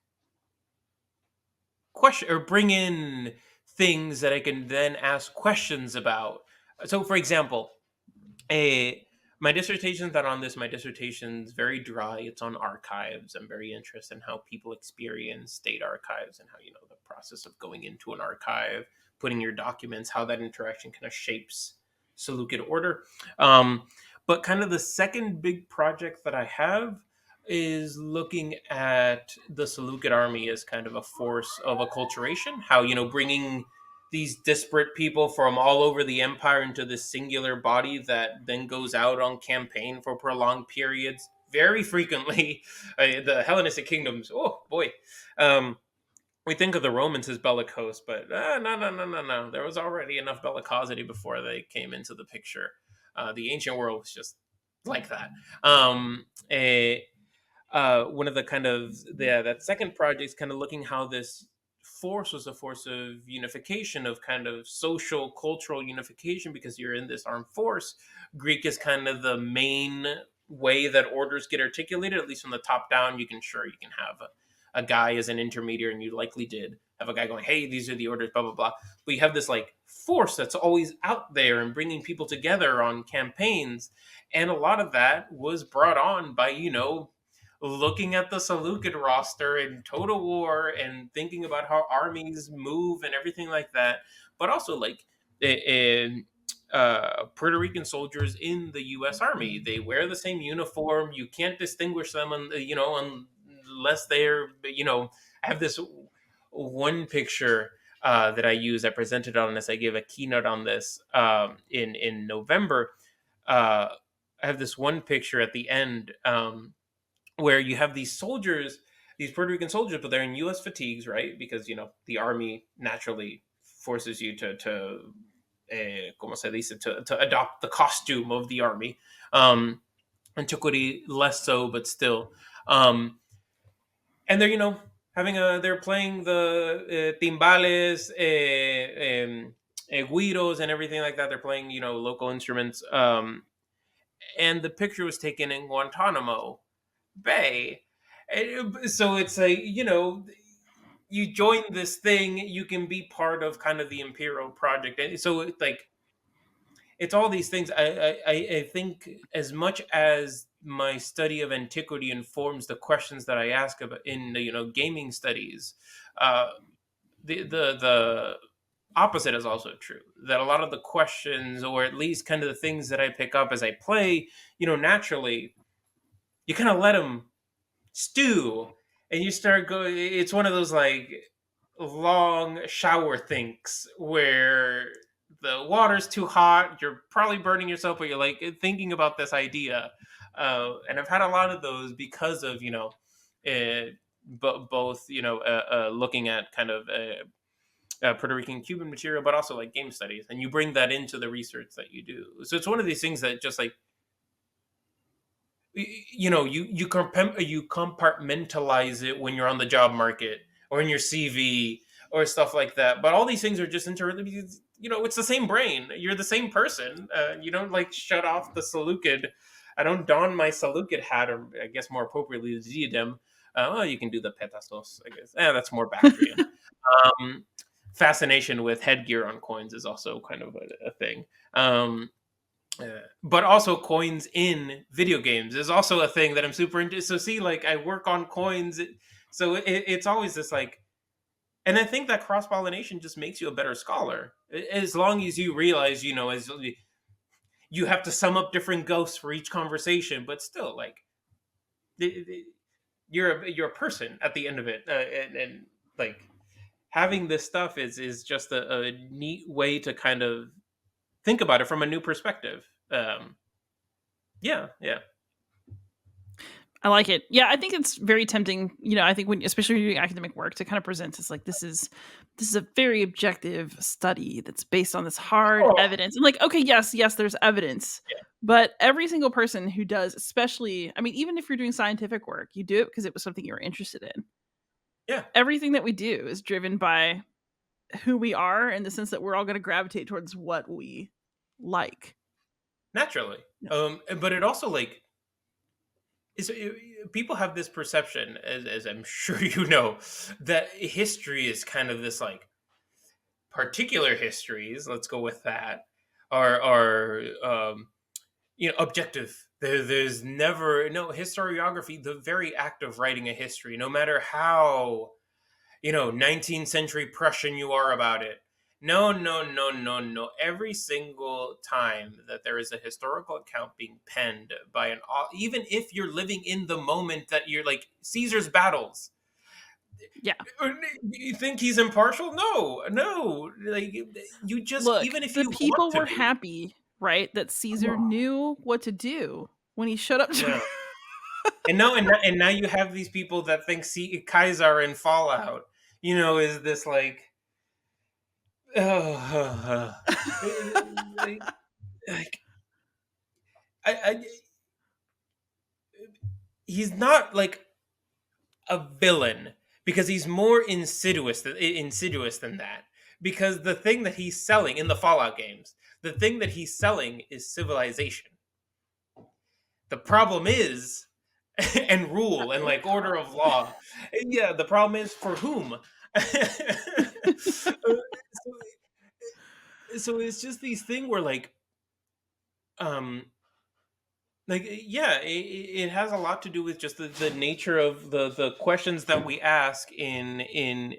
question or bring in things that I can then ask questions about. So, for example, a my dissertation's not on this. My dissertation's very dry. It's on archives. I'm very interested in how people experience state archives and how the process of going into an archive, putting your documents, how that interaction kind of shapes Seleucid order. But kind of the second big project that I have is looking at the Seleucid army as kind of a force of acculturation. How bringing these disparate people from all over the empire into this singular body that then goes out on campaign for prolonged periods, very frequently. The Hellenistic kingdoms, oh boy. We think of the Romans as bellicose, but no. There was already enough bellicosity before they came into the picture. The ancient world was just like that. One of the kind of that second project is kind of looking how this force was a force of unification, of kind of social cultural unification, because you're in this armed force. Greek is kind of the main way that orders get articulated, at least from the top down. You can have a guy as an intermediary, and you likely did have a guy going, hey, these are the orders, blah blah blah. But you have this like force that's always out there and bringing people together on campaigns, and a lot of that was brought on by looking at the Seleucid roster in Total War and thinking about how armies move and everything like that, but also like in Puerto Rican soldiers in the U.S. Army. They wear the same uniform. You can't distinguish them, unless they're. I have this one picture that I use. I presented on this. I gave a keynote on this in November. I have this one picture at the end where you have these soldiers, these Puerto Rican soldiers, but they're in U.S. fatigues, right? Because the army naturally forces you to como se dice, to adopt the costume of the army. Antiquity less so, but still. And they're having they're playing the timbales, guiros, and everything like that. They're playing local instruments. And the picture was taken in Guantanamo Bay. So it's like, you join this thing, you can be part of kind of the Imperial project. And so it's like, it's all these things. I think as much as my study of antiquity informs the questions that I ask about in the gaming studies, the opposite is also true. That a lot of the questions, or at least kind of the things that I pick up as I play, naturally, you kind of let them stew, and you start going. It's one of those like long shower thinks where the water's too hot, you're probably burning yourself, but you're like thinking about this idea. And I've had a lot of those because of both looking at kind of Puerto Rican Cuban material, but also like game studies, and you bring that into the research that you do. So it's one of these things that just like you compartmentalize it when you're on the job market or in your CV or stuff like that. But all these things are just interrelated because it's the same brain. You're the same person. You don't like shut off the Seleucid. I don't don my Seleucid hat, or I guess more appropriately the diadem. Well, you can do the petastos, I guess. That's more Bactrian. Fascination with headgear on coins is also kind of a thing. But also coins in video games is also a thing that I'm super into. So see, like I work on coins, so it's always this like, and I think that cross pollination just makes you a better scholar as long as you realize, as you have to sum up different ghosts for each conversation, but still, like you're a person at the end of it, and like having this stuff is just a neat way to kind of think about it from a new perspective. Yeah. I like it. Yeah, I think it's very tempting. I think especially when you're doing academic work, to kind of present as like this is a very objective study that's based on this hard Oh, evidence. And like, okay, yes, there's evidence, yeah. but every single person who does, especially, I mean, even if you're doing scientific work, you do it because it was something you were interested in. Yeah. Everything that we do is driven by who we are, in the sense that we're all going to gravitate towards what we like. Naturally. Yeah. But it also like people have this perception, as I'm sure you know, that history is kind of this like particular histories. Let's go with that. Are objective. There's never no historiography. The very act of writing a history, no matter how 19th century Prussian you are about it. No, no, no, no, no. Every single time that there is a historical account being penned by even if you're living in the moment that you're like Caesar's battles. Yeah. You think he's impartial? No. Like you just, Look, even if the you want people to were be. happy, right, that Caesar knew what to do when he showed up to Yeah. And now you have these people that think Kaiser in Fallout, is this like, oh, like I he's not like a villain because he's more insidious than that. Because the thing that he's selling in the Fallout games, the thing that he's selling is civilization. The problem is, and rule and like order of law. And yeah, the problem is for whom? So it's just these thing where um yeah, it has a lot to do with just the nature of the questions that we ask in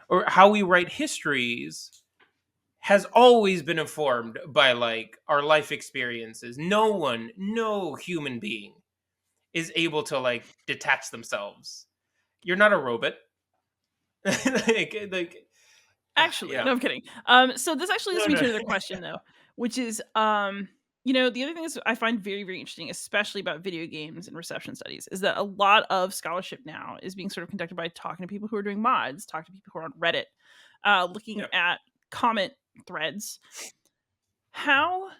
or how we write histories has always been informed by like our life experiences. No human being is able to like detach themselves. You're not a robot. like Actually, Yeah. no, I'm kidding. So this actually leads No, me no. to another question though, which is, the other thing is I find very, very interesting, especially about video games and reception studies, is that a lot of scholarship now is being sort of conducted by talking to people who are doing mods, talking to people who are on Reddit, looking Yeah. at comment threads. How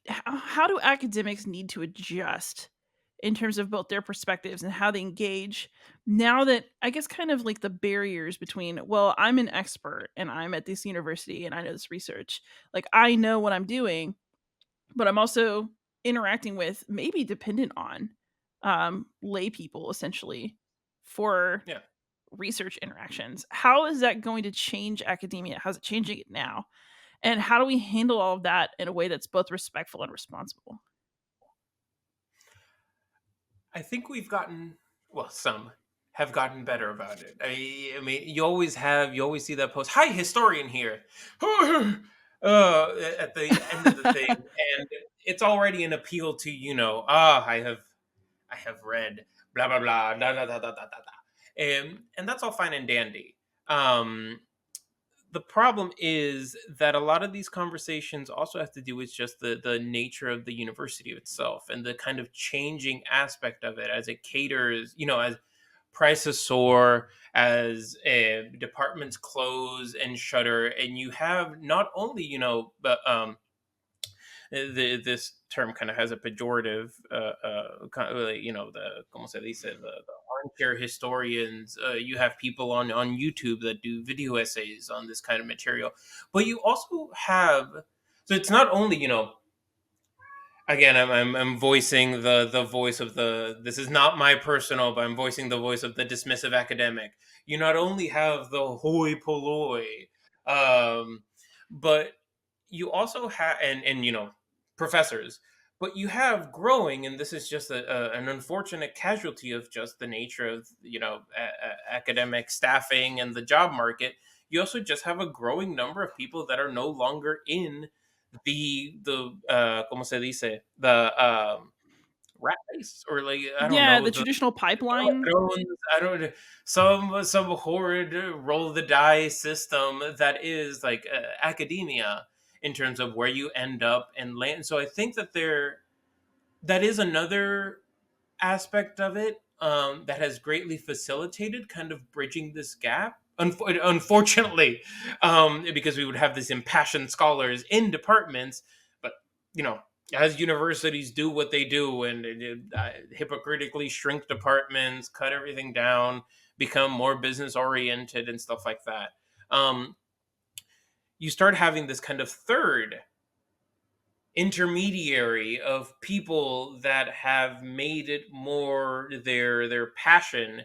how do academics need to adjust in terms of both their perspectives and how they engage now that I guess kind of like the barriers between, well, I'm an expert and I'm at this university and I know this research, like I know what I'm doing, but I'm also interacting with, maybe dependent on, lay people essentially for Yeah. research interactions. How is that going to change academia? How's it changing it now? And how do we handle all of that in a way that's both respectful and responsible? I think we've gotten, well, some have gotten better about it. I mean, you always see that post, "Hi, historian here," at the end of the thing, and it's already an appeal to, I have read blah blah blah da da da da da da da, and that's all fine and dandy. Um, the problem is that a lot of these conversations also have to do with just the nature of the university itself and the kind of changing aspect of it as it caters, as prices soar, as departments close and shutter, and you have not only, but this term kind of has a pejorative, kind of like, the como se dice, the armchair historians. You have people on YouTube that do video essays on this kind of material, but you also have. So it's not only, again, I'm voicing the voice of the. This is not my personal, but I'm voicing the voice of the dismissive academic. You not only have the hoi polloi, um, but you also have, and professors, but you have growing, and this is just an unfortunate casualty of just the nature of, academic staffing and the job market. You also just have a growing number of people that are no longer in the como se dice, the rat race, or like, I don't Yeah, know, the the traditional Game of pipeline. Thrones, I don't, some horrid roll of the die system that is like academia, in terms of where you end up and land. So I think that is another aspect of it, that has greatly facilitated kind of bridging this gap. Unfortunately, because we would have these impassioned scholars in departments, but, you know, as universities do what they do, and hypocritically shrink departments, cut everything down, become more business oriented and stuff like that. Um, you start having this kind of third intermediary of people that have made it more their passion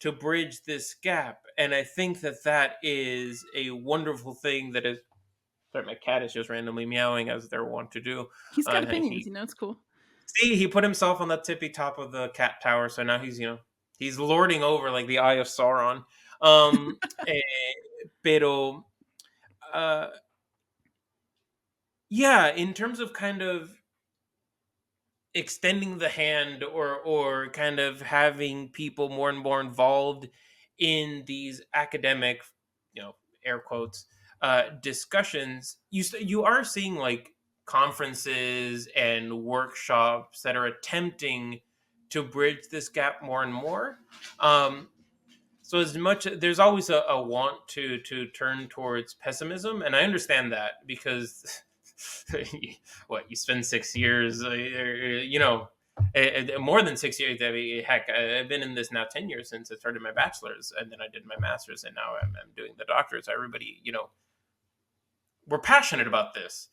to bridge this gap, and I think that is a wonderful thing. That is, sorry, my cat is just randomly meowing, as they're wont to do. He's got opinions, He it's cool. see, he put himself on the tippy top of the cat tower, so now he's lording over like the Eye of Sauron. eh, pero uh yeah, in terms of kind of extending the hand, or kind of having people more and more involved in these academic, air quotes, discussions, you are seeing like conferences and workshops that are attempting to bridge this gap more and more. So as much, there's always a want to turn towards pessimism, and I understand that, because what, you spend 6 years, more than 6 years. I mean, heck, I've been in this now 10 years, since I started my bachelor's, and then I did my master's, and now I'm doing the doctorate. So everybody, we're passionate about this.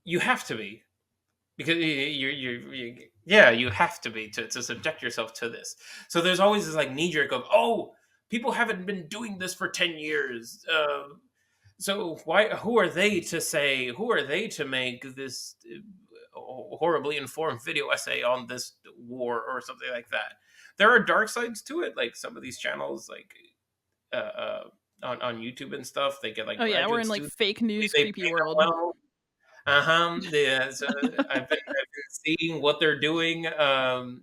You have to be, because yeah, you have to be, to subject yourself to this. So there's always this like knee jerk of, oh, people haven't been doing this for 10 years, so who are they to say, who are they to make this horribly informed video essay on this war, or something like that. There are dark sides to it, like some of these channels, like on YouTube and stuff, they get like Oh yeah, we're graduate in like students, fake news, they creepy pay them world. well. Uh-huh. Yeah, so I've been seeing what they're doing, and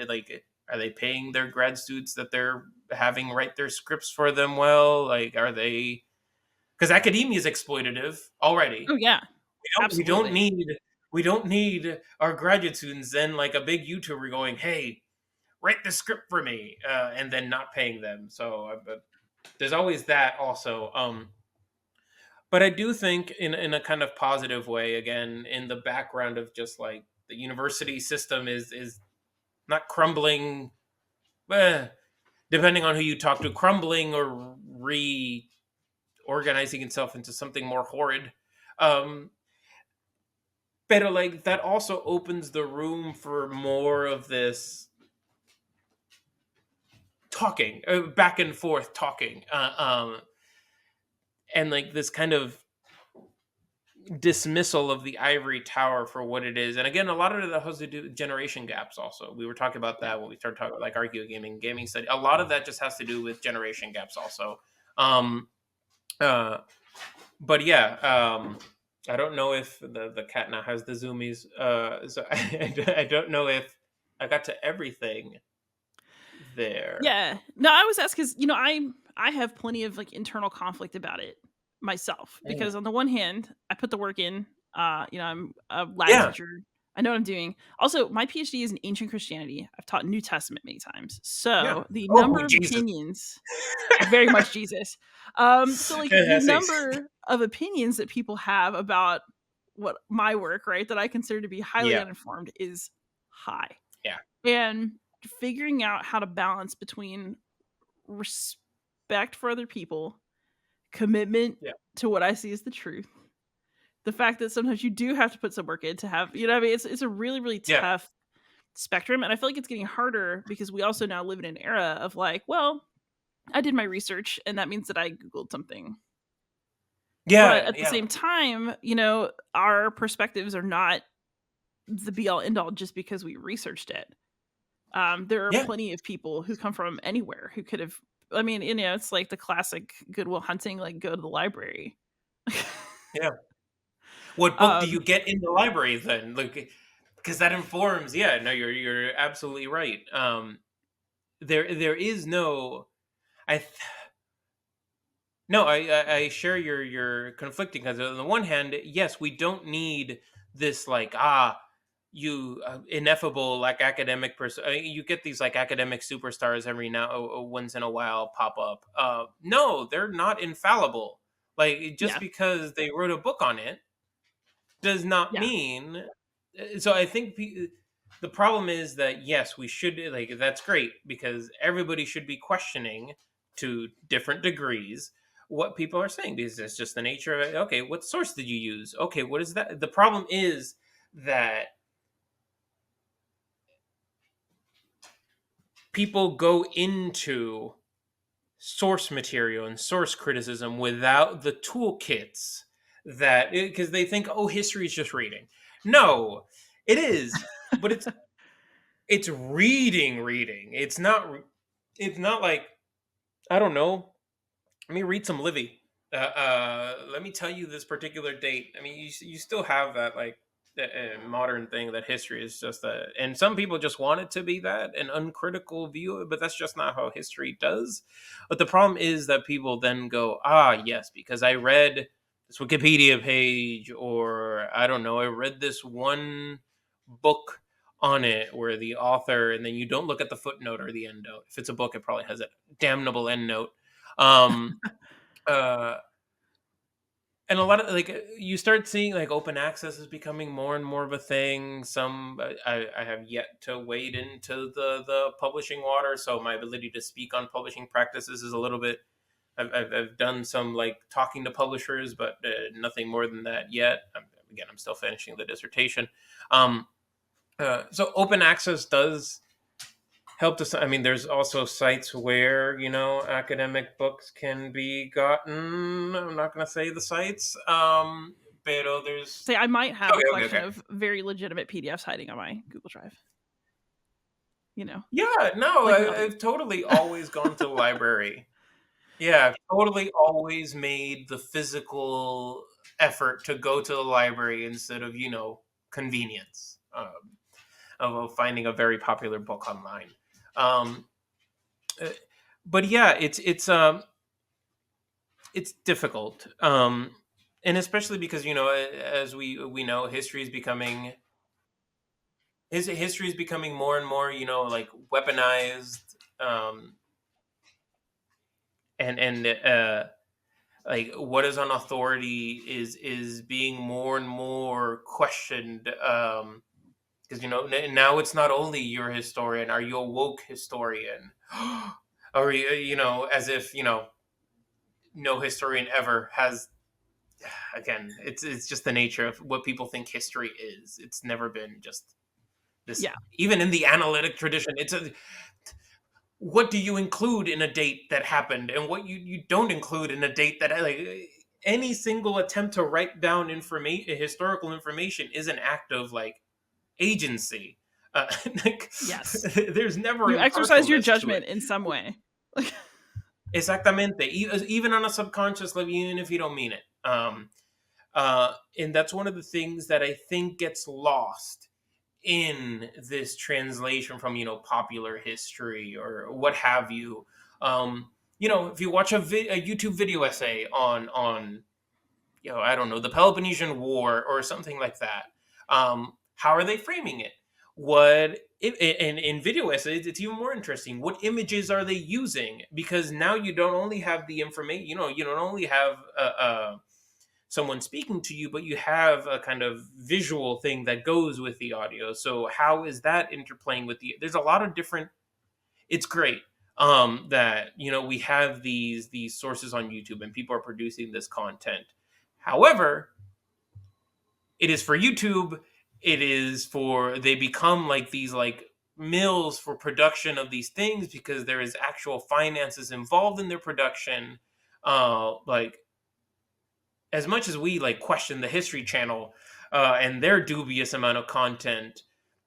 like, Are they paying their grad students that they're having write their scripts for them well? Like, are they? Because academia is exploitative already. Oh yeah, We don't absolutely. need our graduate students then like a big YouTuber going, "Hey, write the script for me," and then not paying them. So, but there's always that also. But I do think in a kind of positive way, again, in the background of just like the university system is not crumbling, eh, depending on who you talk to, crumbling or reorganizing itself into something more horrid. Um, but like that also opens the room for more of this talking, back and forth talking, and like this kind of dismissal of the ivory tower for what it is. And again, a lot of that has to do with generation gaps also. We were talking about Yeah. that when we started talking about like Archaeogaming, gaming study. A lot of that just has to do with generation gaps also. Um, uh, but yeah, I don't know if the cat now has the zoomies. So I don't know if I got to everything there. Yeah. No, I was asked because I have plenty of like internal conflict about it myself Mm. because on the one hand, I put the work in. I'm a Latin Yeah. teacher. I know what I'm doing. Also, my PhD is in ancient Christianity. I've taught New Testament many times. Yeah. So the Oh, number of Jesus. opinions, very much Jesus. So like the Fantastic. number of opinions that people have about what my work, right, that I consider to be highly Yeah. uninformed is high. Yeah. And figuring out how to balance between respect for other people, commitment Yeah. to what I see as the truth, the fact that sometimes you do have to put some work in to have, what I mean, it's a really really Yeah. tough spectrum, and I feel like it's getting harder because we also now live in an era of like, well, I did my research, and that means that I googled something. But Yeah. at the Yeah. same time, our perspectives are not the be all end all just because we researched it. There are Yeah. plenty of people who come from anywhere who could have. I mean, it's like the classic Goodwill Hunting, like go to the library. Yeah. What book do um, you get in the library then? Like, because that informs. Yeah, no, you're absolutely right. There is no. I th- no, I share your conflicting because on the one hand, yes, we don't need this like you ineffable like academic person. You get these like academic superstars every now once in a while pop up. No, they're not infallible. Like just yeah, because they wrote a book on it does not yeah, mean. So I think the problem is that yes, we should like that's great because everybody should be questioning to different degrees what people are saying because it's just the nature of it. Okay, what source did you use? Okay, what is that? The problem is that people go into source material and source criticism without the toolkits that because they think oh history is just reading. No, it is, but it's reading. It's not like I don't know. Let me read some Livy. Let me tell you this particular date. I mean, you still have that like modern thing that history is just a, and some people just want it to be that an uncritical view, but that's just not how history does. But the problem is that people then go, yes, because I read this Wikipedia page, or I don't know, I read this one book on it where the author, and then you don't look at the footnote or the end note. If it's a book, it probably has a damnable end note. Um, uh, and a lot of like you start seeing like open access is becoming more and more of a thing. Some I have yet to wade into the publishing water, so my ability to speak on publishing practices is a little bit. I've done some like talking to publishers, but nothing more than that yet. I'm still finishing the dissertation. Um, so open access does help us. I mean, there's also sites where academic books can be gotten. I'm not going to say the sites, pero there's. say I might have a Okay. collection of very legitimate PDFs hiding on my Google Drive. Yeah, no, Like nothing. I've totally always gone to the library. Yeah, I've totally always made the physical effort to go to the library instead of convenience of finding a very popular book online. Um, uh, but yeah, it's difficult, and especially because as we know, history is becoming more and more like weaponized, and like what is on authority is being more and more questioned, because now it's not only you're a historian, are you a woke historian? Or as if no historian ever has. Again, it's just the nature of what people think history is. It's never been just this. Yeah. Even in the analytic tradition, what do you include in a date that happened, and what you don't include in a date that, like, any single attempt to write down historical information is an act of, like, agency. Like, Yes. there's never You exercise your impartialness to it. judgment in some way. Like, Exactamente. Even on a subconscious level, even if you don't mean it. And that's one of the things that I think gets lost in this translation from popular history or what have you. If you watch a YouTube video essay on I don't know, the Peloponnesian War or something like that, how are they framing it? In video essays, it's even more interesting. What images are they using? Because now you don't only have the information, you don't only have someone speaking to you, but you have a kind of visual thing that goes with the audio. So how is that interplaying with there's a lot of different. It's great that we have these sources on YouTube and people are producing this content. However, it is for YouTube. They become like these, like, mills for production of these things because there is actual finances involved in their production. Like, as much as we, like, question the History Channel and their dubious amount of content,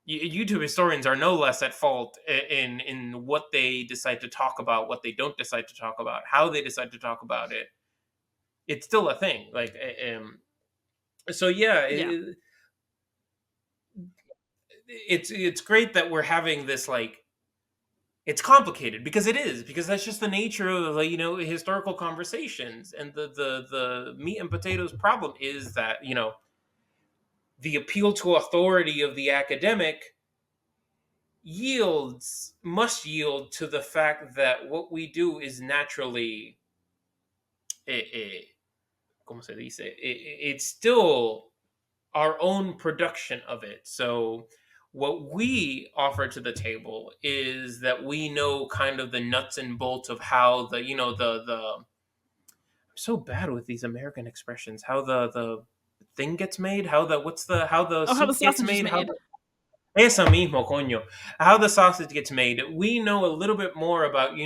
YouTube historians are no less at fault in what they decide to talk about, what they don't decide to talk about, how they decide to talk about it. It's still a thing. Like, so yeah, yeah. it's great that we're having this, like, it's complicated because it is, because that's just the nature of, like, historical conversations. And the meat and potatoes problem is that the appeal to authority of the academic must yield to the fact that what we do is naturally, ¿cómo se dice? It's still our own production of it. So what we offer to the table is that we know kind of the nuts and bolts of how the I'm so bad with these American expressions, how the thing gets made, how the Oh, how the soup gets sausage is made, made. Eso mismo, coño. How the sausage gets made. We know a little bit more about,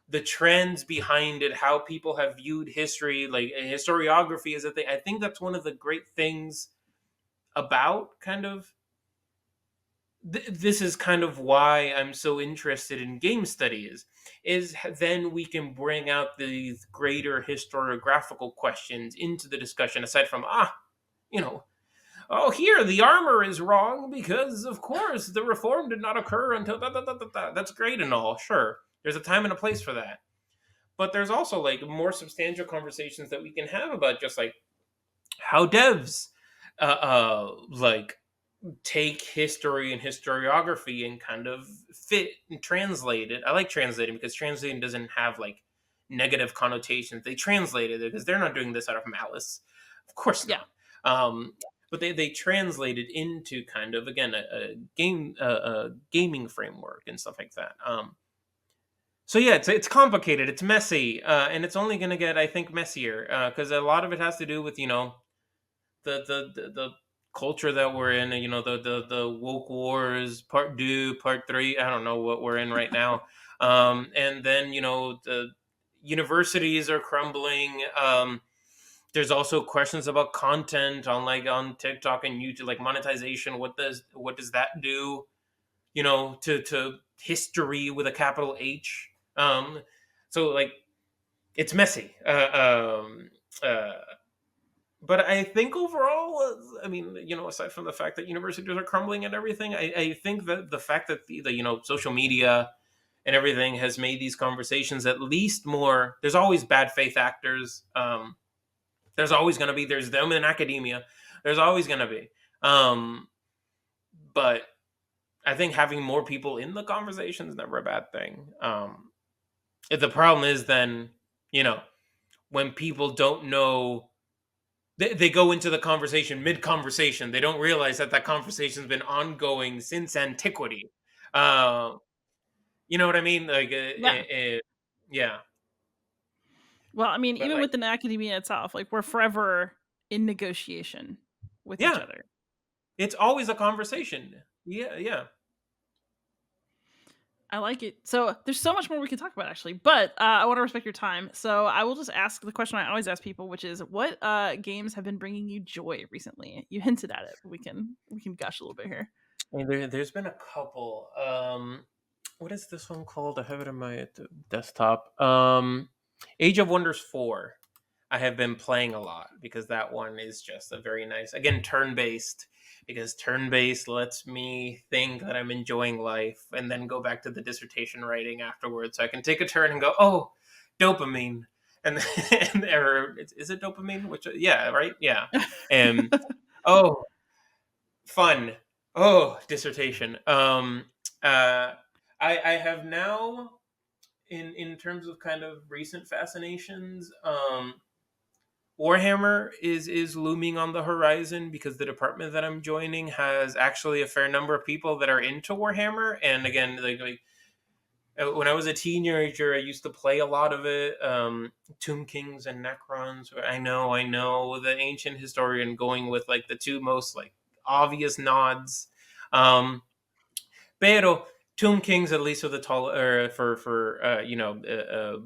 the trends behind it, how people have viewed history, like historiography is a thing. I think that's one of the great things about kind of this is kind of why I'm so interested in game studies, is then we can bring out these greater historiographical questions into the discussion, aside from you know oh, here the armor is wrong because, of course, the reform did not occur until da, da, da, da, da. That's great and all, sure, there's a time and a place for that, but there's also, like, more substantial conversations that we can have about just, like, how devs like take history and historiography and kind of fit and translate it. I like translating because translating doesn't have, like, negative connotations. They translated it because they're not doing this out of malice, of course Yeah. not. But they translate it into kind of, again, a gaming framework and stuff like that. So yeah, it's complicated, it's messy, and it's only going to get, I think, messier because a lot of it has to do with the culture that we're in, the woke wars part 2, part 3. I don't know what we're in right now. And then the universities are crumbling. There's also questions about content on TikTok and YouTube, like monetization. What does that do to history with a capital H? So, like, it's messy. but I think overall, I mean, aside from the fact that universities are crumbling and everything, I think that the fact that the social media and everything has made these conversations at least more. There's always bad faith actors. There's always going to be. There's them in academia. There's always going to be. But I think having more people in the conversation is never a bad thing. If the problem is then, when people don't know, they go into the conversation mid-conversation. They don't realize that conversation's been ongoing since antiquity. You know what I mean? Like, Yeah. yeah. Well, I mean, But even like, within academia itself, like we're forever in negotiation with each yeah, other. it's always a conversation. Yeah, yeah. I like it. So there's so much more we can talk about actually, but I want to respect your time. So I will just ask the question I always ask people, which is, what games have been bringing you joy recently? You hinted at it, but we can gush a little bit here. And there's been a couple. What is this one called? I have it on my desktop. Age of Wonders 4. I have been playing a lot because that one is just a very nice, again, turn-based, because turn-based lets me think that I'm enjoying life and then go back to the dissertation writing afterwards. So I can take a turn and go, oh, dopamine. And, or is it dopamine? Which, yeah, right? Yeah. And, oh, fun. Oh, dissertation. Uh, I have now, in terms of kind of recent fascinations, Warhammer is looming on the horizon because the department that I'm joining has actually a fair number of people that are into Warhammer. And again, like when I was a teenager, I used to play a lot of it. Tomb Kings and Necrons. I know the ancient historian going with like the two most like obvious nods. Pero Tomb Kings, at least, for the tall or for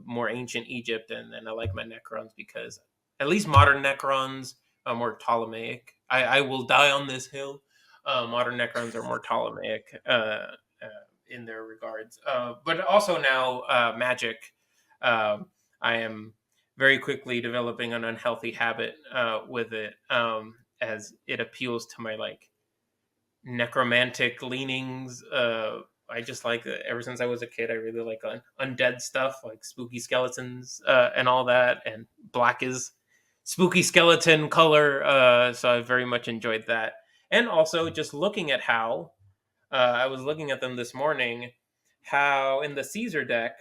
more ancient Egypt, and then I like my Necrons because at least modern Necrons are more Ptolemaic. I will die on this hill. Modern Necrons are more Ptolemaic in their regards, but also now magic. I am very quickly developing an unhealthy habit with it, as it appeals to my like necromantic leanings. I just like ever since I was a kid, I really like undead stuff like spooky skeletons and all that. And black is spooky skeleton color, so I very much enjoyed that. And also just looking at how I was looking at them this morning, how in the Caesar deck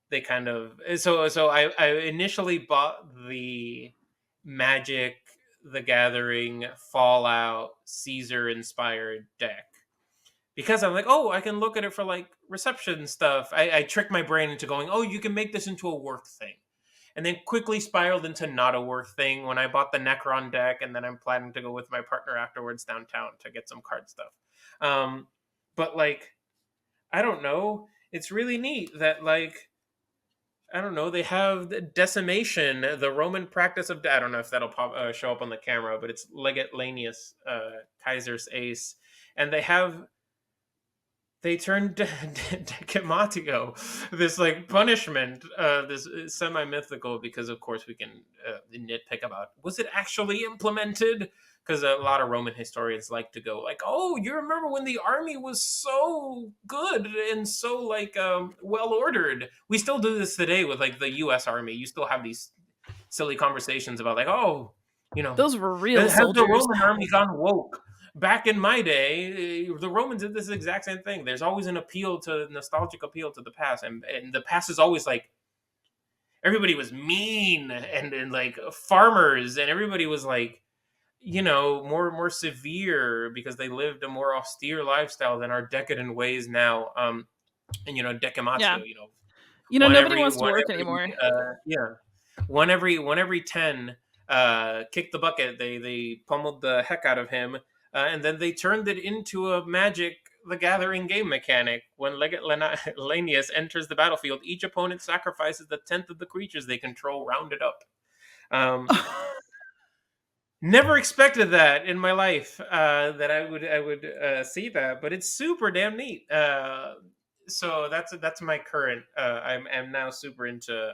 they kind of so I initially bought the Magic the Gathering Fallout Caesar inspired deck because I'm like, oh, I can look at it for like reception stuff. I tricked my brain into going, oh, you can make this into a work thing. And then quickly spiraled into not a work thing when I bought the Necron deck, and then I'm planning to go with my partner afterwards downtown to get some card stuff. But like, I don't know. It's really neat that like, I don't know. They have the decimation, the Roman practice of. I don't know if that'll show up on the camera, but it's Legate Lanius, Kaiser's ace, and they turned Decamatio, this like punishment, this semi-mythical, because of course we can nitpick about, was it actually implemented? Because a lot of Roman historians like to go like, oh, you remember when the army was so good and so like well ordered? We still do this today with like the U.S. Army. You still have these silly conversations about like, oh, Those were real has the soldiers. Roman army gone woke? Back in my day, the Romans did this exact same thing. There's always an nostalgic appeal to the past, and the past is always like everybody was mean and like farmers, and everybody was like more severe because they lived a more austere lifestyle than our decadent ways now. And Yeah. decamatio, one Nobody every wants to one work every anymore. yeah one every 10 kicked the bucket. They pummeled the heck out of him, and then they turned it into a Magic the Gathering game mechanic. When Legate Lanius enters the battlefield, each opponent sacrifices the 10th of the creatures they control, rounded up. Never expected that in my life, that I would see that, but it's super damn neat. So that's my current. I'm now super into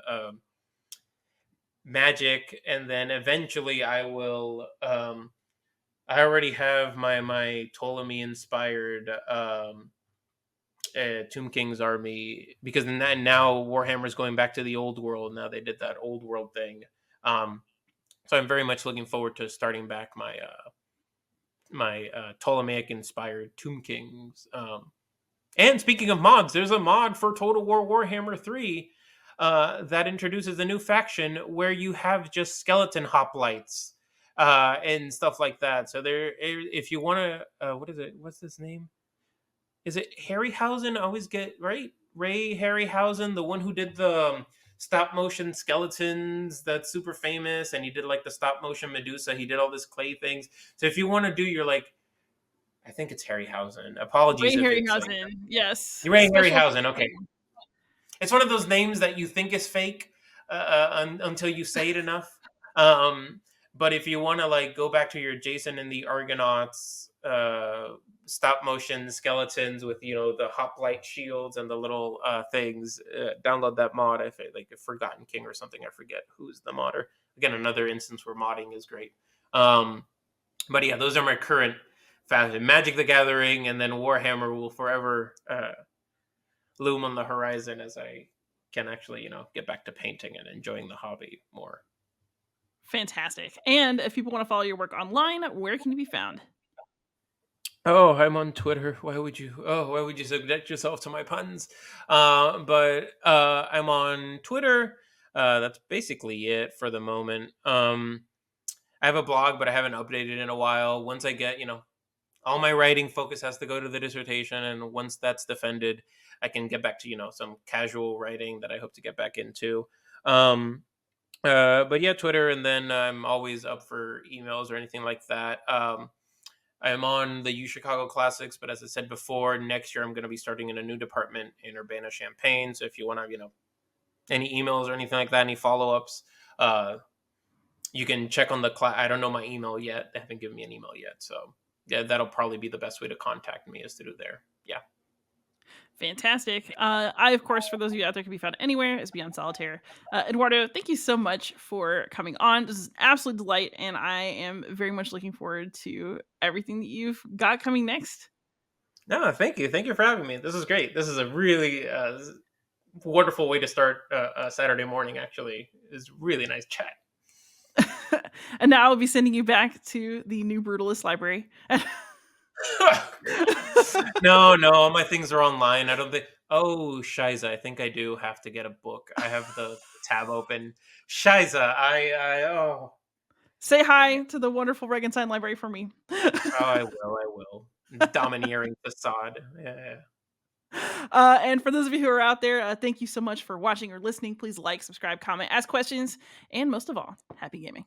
Magic, and then eventually I will. I already have my Ptolemy inspired Tomb King's army, because now Warhammer's going back to the old world. Now they did that old world thing. So I'm very much looking forward to starting back my Ptolemaic inspired Tomb Kings. And speaking of mods, there's a mod for Total War Warhammer 3 that introduces a new faction where you have just skeleton hoplites and stuff like that. So there, if you want to, what is it? What's his name? Is it Harryhausen? I always get right. Ray Harryhausen, the one who did the stop motion skeletons that's super famous, and he did like the stop motion Medusa. He did all this clay things. So if you want to do your like, I think it's Harryhausen. Apologies Ray if it's like, Harryhausen, yes. Ray Special Harryhausen. Okay, it's one of those names that you think is fake until you say it enough. But if you want to like go back to your Jason and the Argonauts stop motion skeletons with the hoplite shields and the little things, download that mod. I feel like a Forgotten King or something. I forget who's the modder. Again, another instance where modding is great. But yeah, those are my current fashion. Magic the Gathering and then Warhammer will forever loom on the horizon as I can actually, get back to painting and enjoying the hobby more. Fantastic. And if people want to follow your work online, where can you be found? Oh, I'm on Twitter. Why would you subject yourself to my puns? But I'm on Twitter. That's basically it for the moment. I have a blog, but I haven't updated in a while. Once I get, all my writing focus has to go to the dissertation, and once that's defended, I can get back to some casual writing that I hope to get back into. But yeah, Twitter, and then I'm always up for emails or anything like that. I'm on the UChicago Classics, but as I said before, next year I'm going to be starting in a new department in Urbana-Champaign. So if you want to, any emails or anything like that, any follow-ups, you can check on the class. I don't know my email yet. They haven't given me an email yet. So yeah, that'll probably be the best way to contact me, is through there. Yeah. Fantastic. I, of course, for those of you out there, can be found anywhere as Beyond Solitaire. Eduardo, thank you so much for coming on. This is an absolute delight, and I am very much looking forward to everything that you've got coming next. No, thank you. Thank you for having me. This is great. This is a really wonderful way to start a Saturday morning, actually. It's really nice chat. And now I'll be sending you back to the New Brutalist library. No, all my things are online. I don't think. Oh, Shiza, I think I do have to get a book. I have the tab open. Shiza, oh. Say hi to the wonderful Regenstein library for me. Oh, I will. Domineering facade. Yeah. And for those of you who are out there, thank you so much for watching or listening. Please like, subscribe, comment, ask questions, and most of all, happy gaming.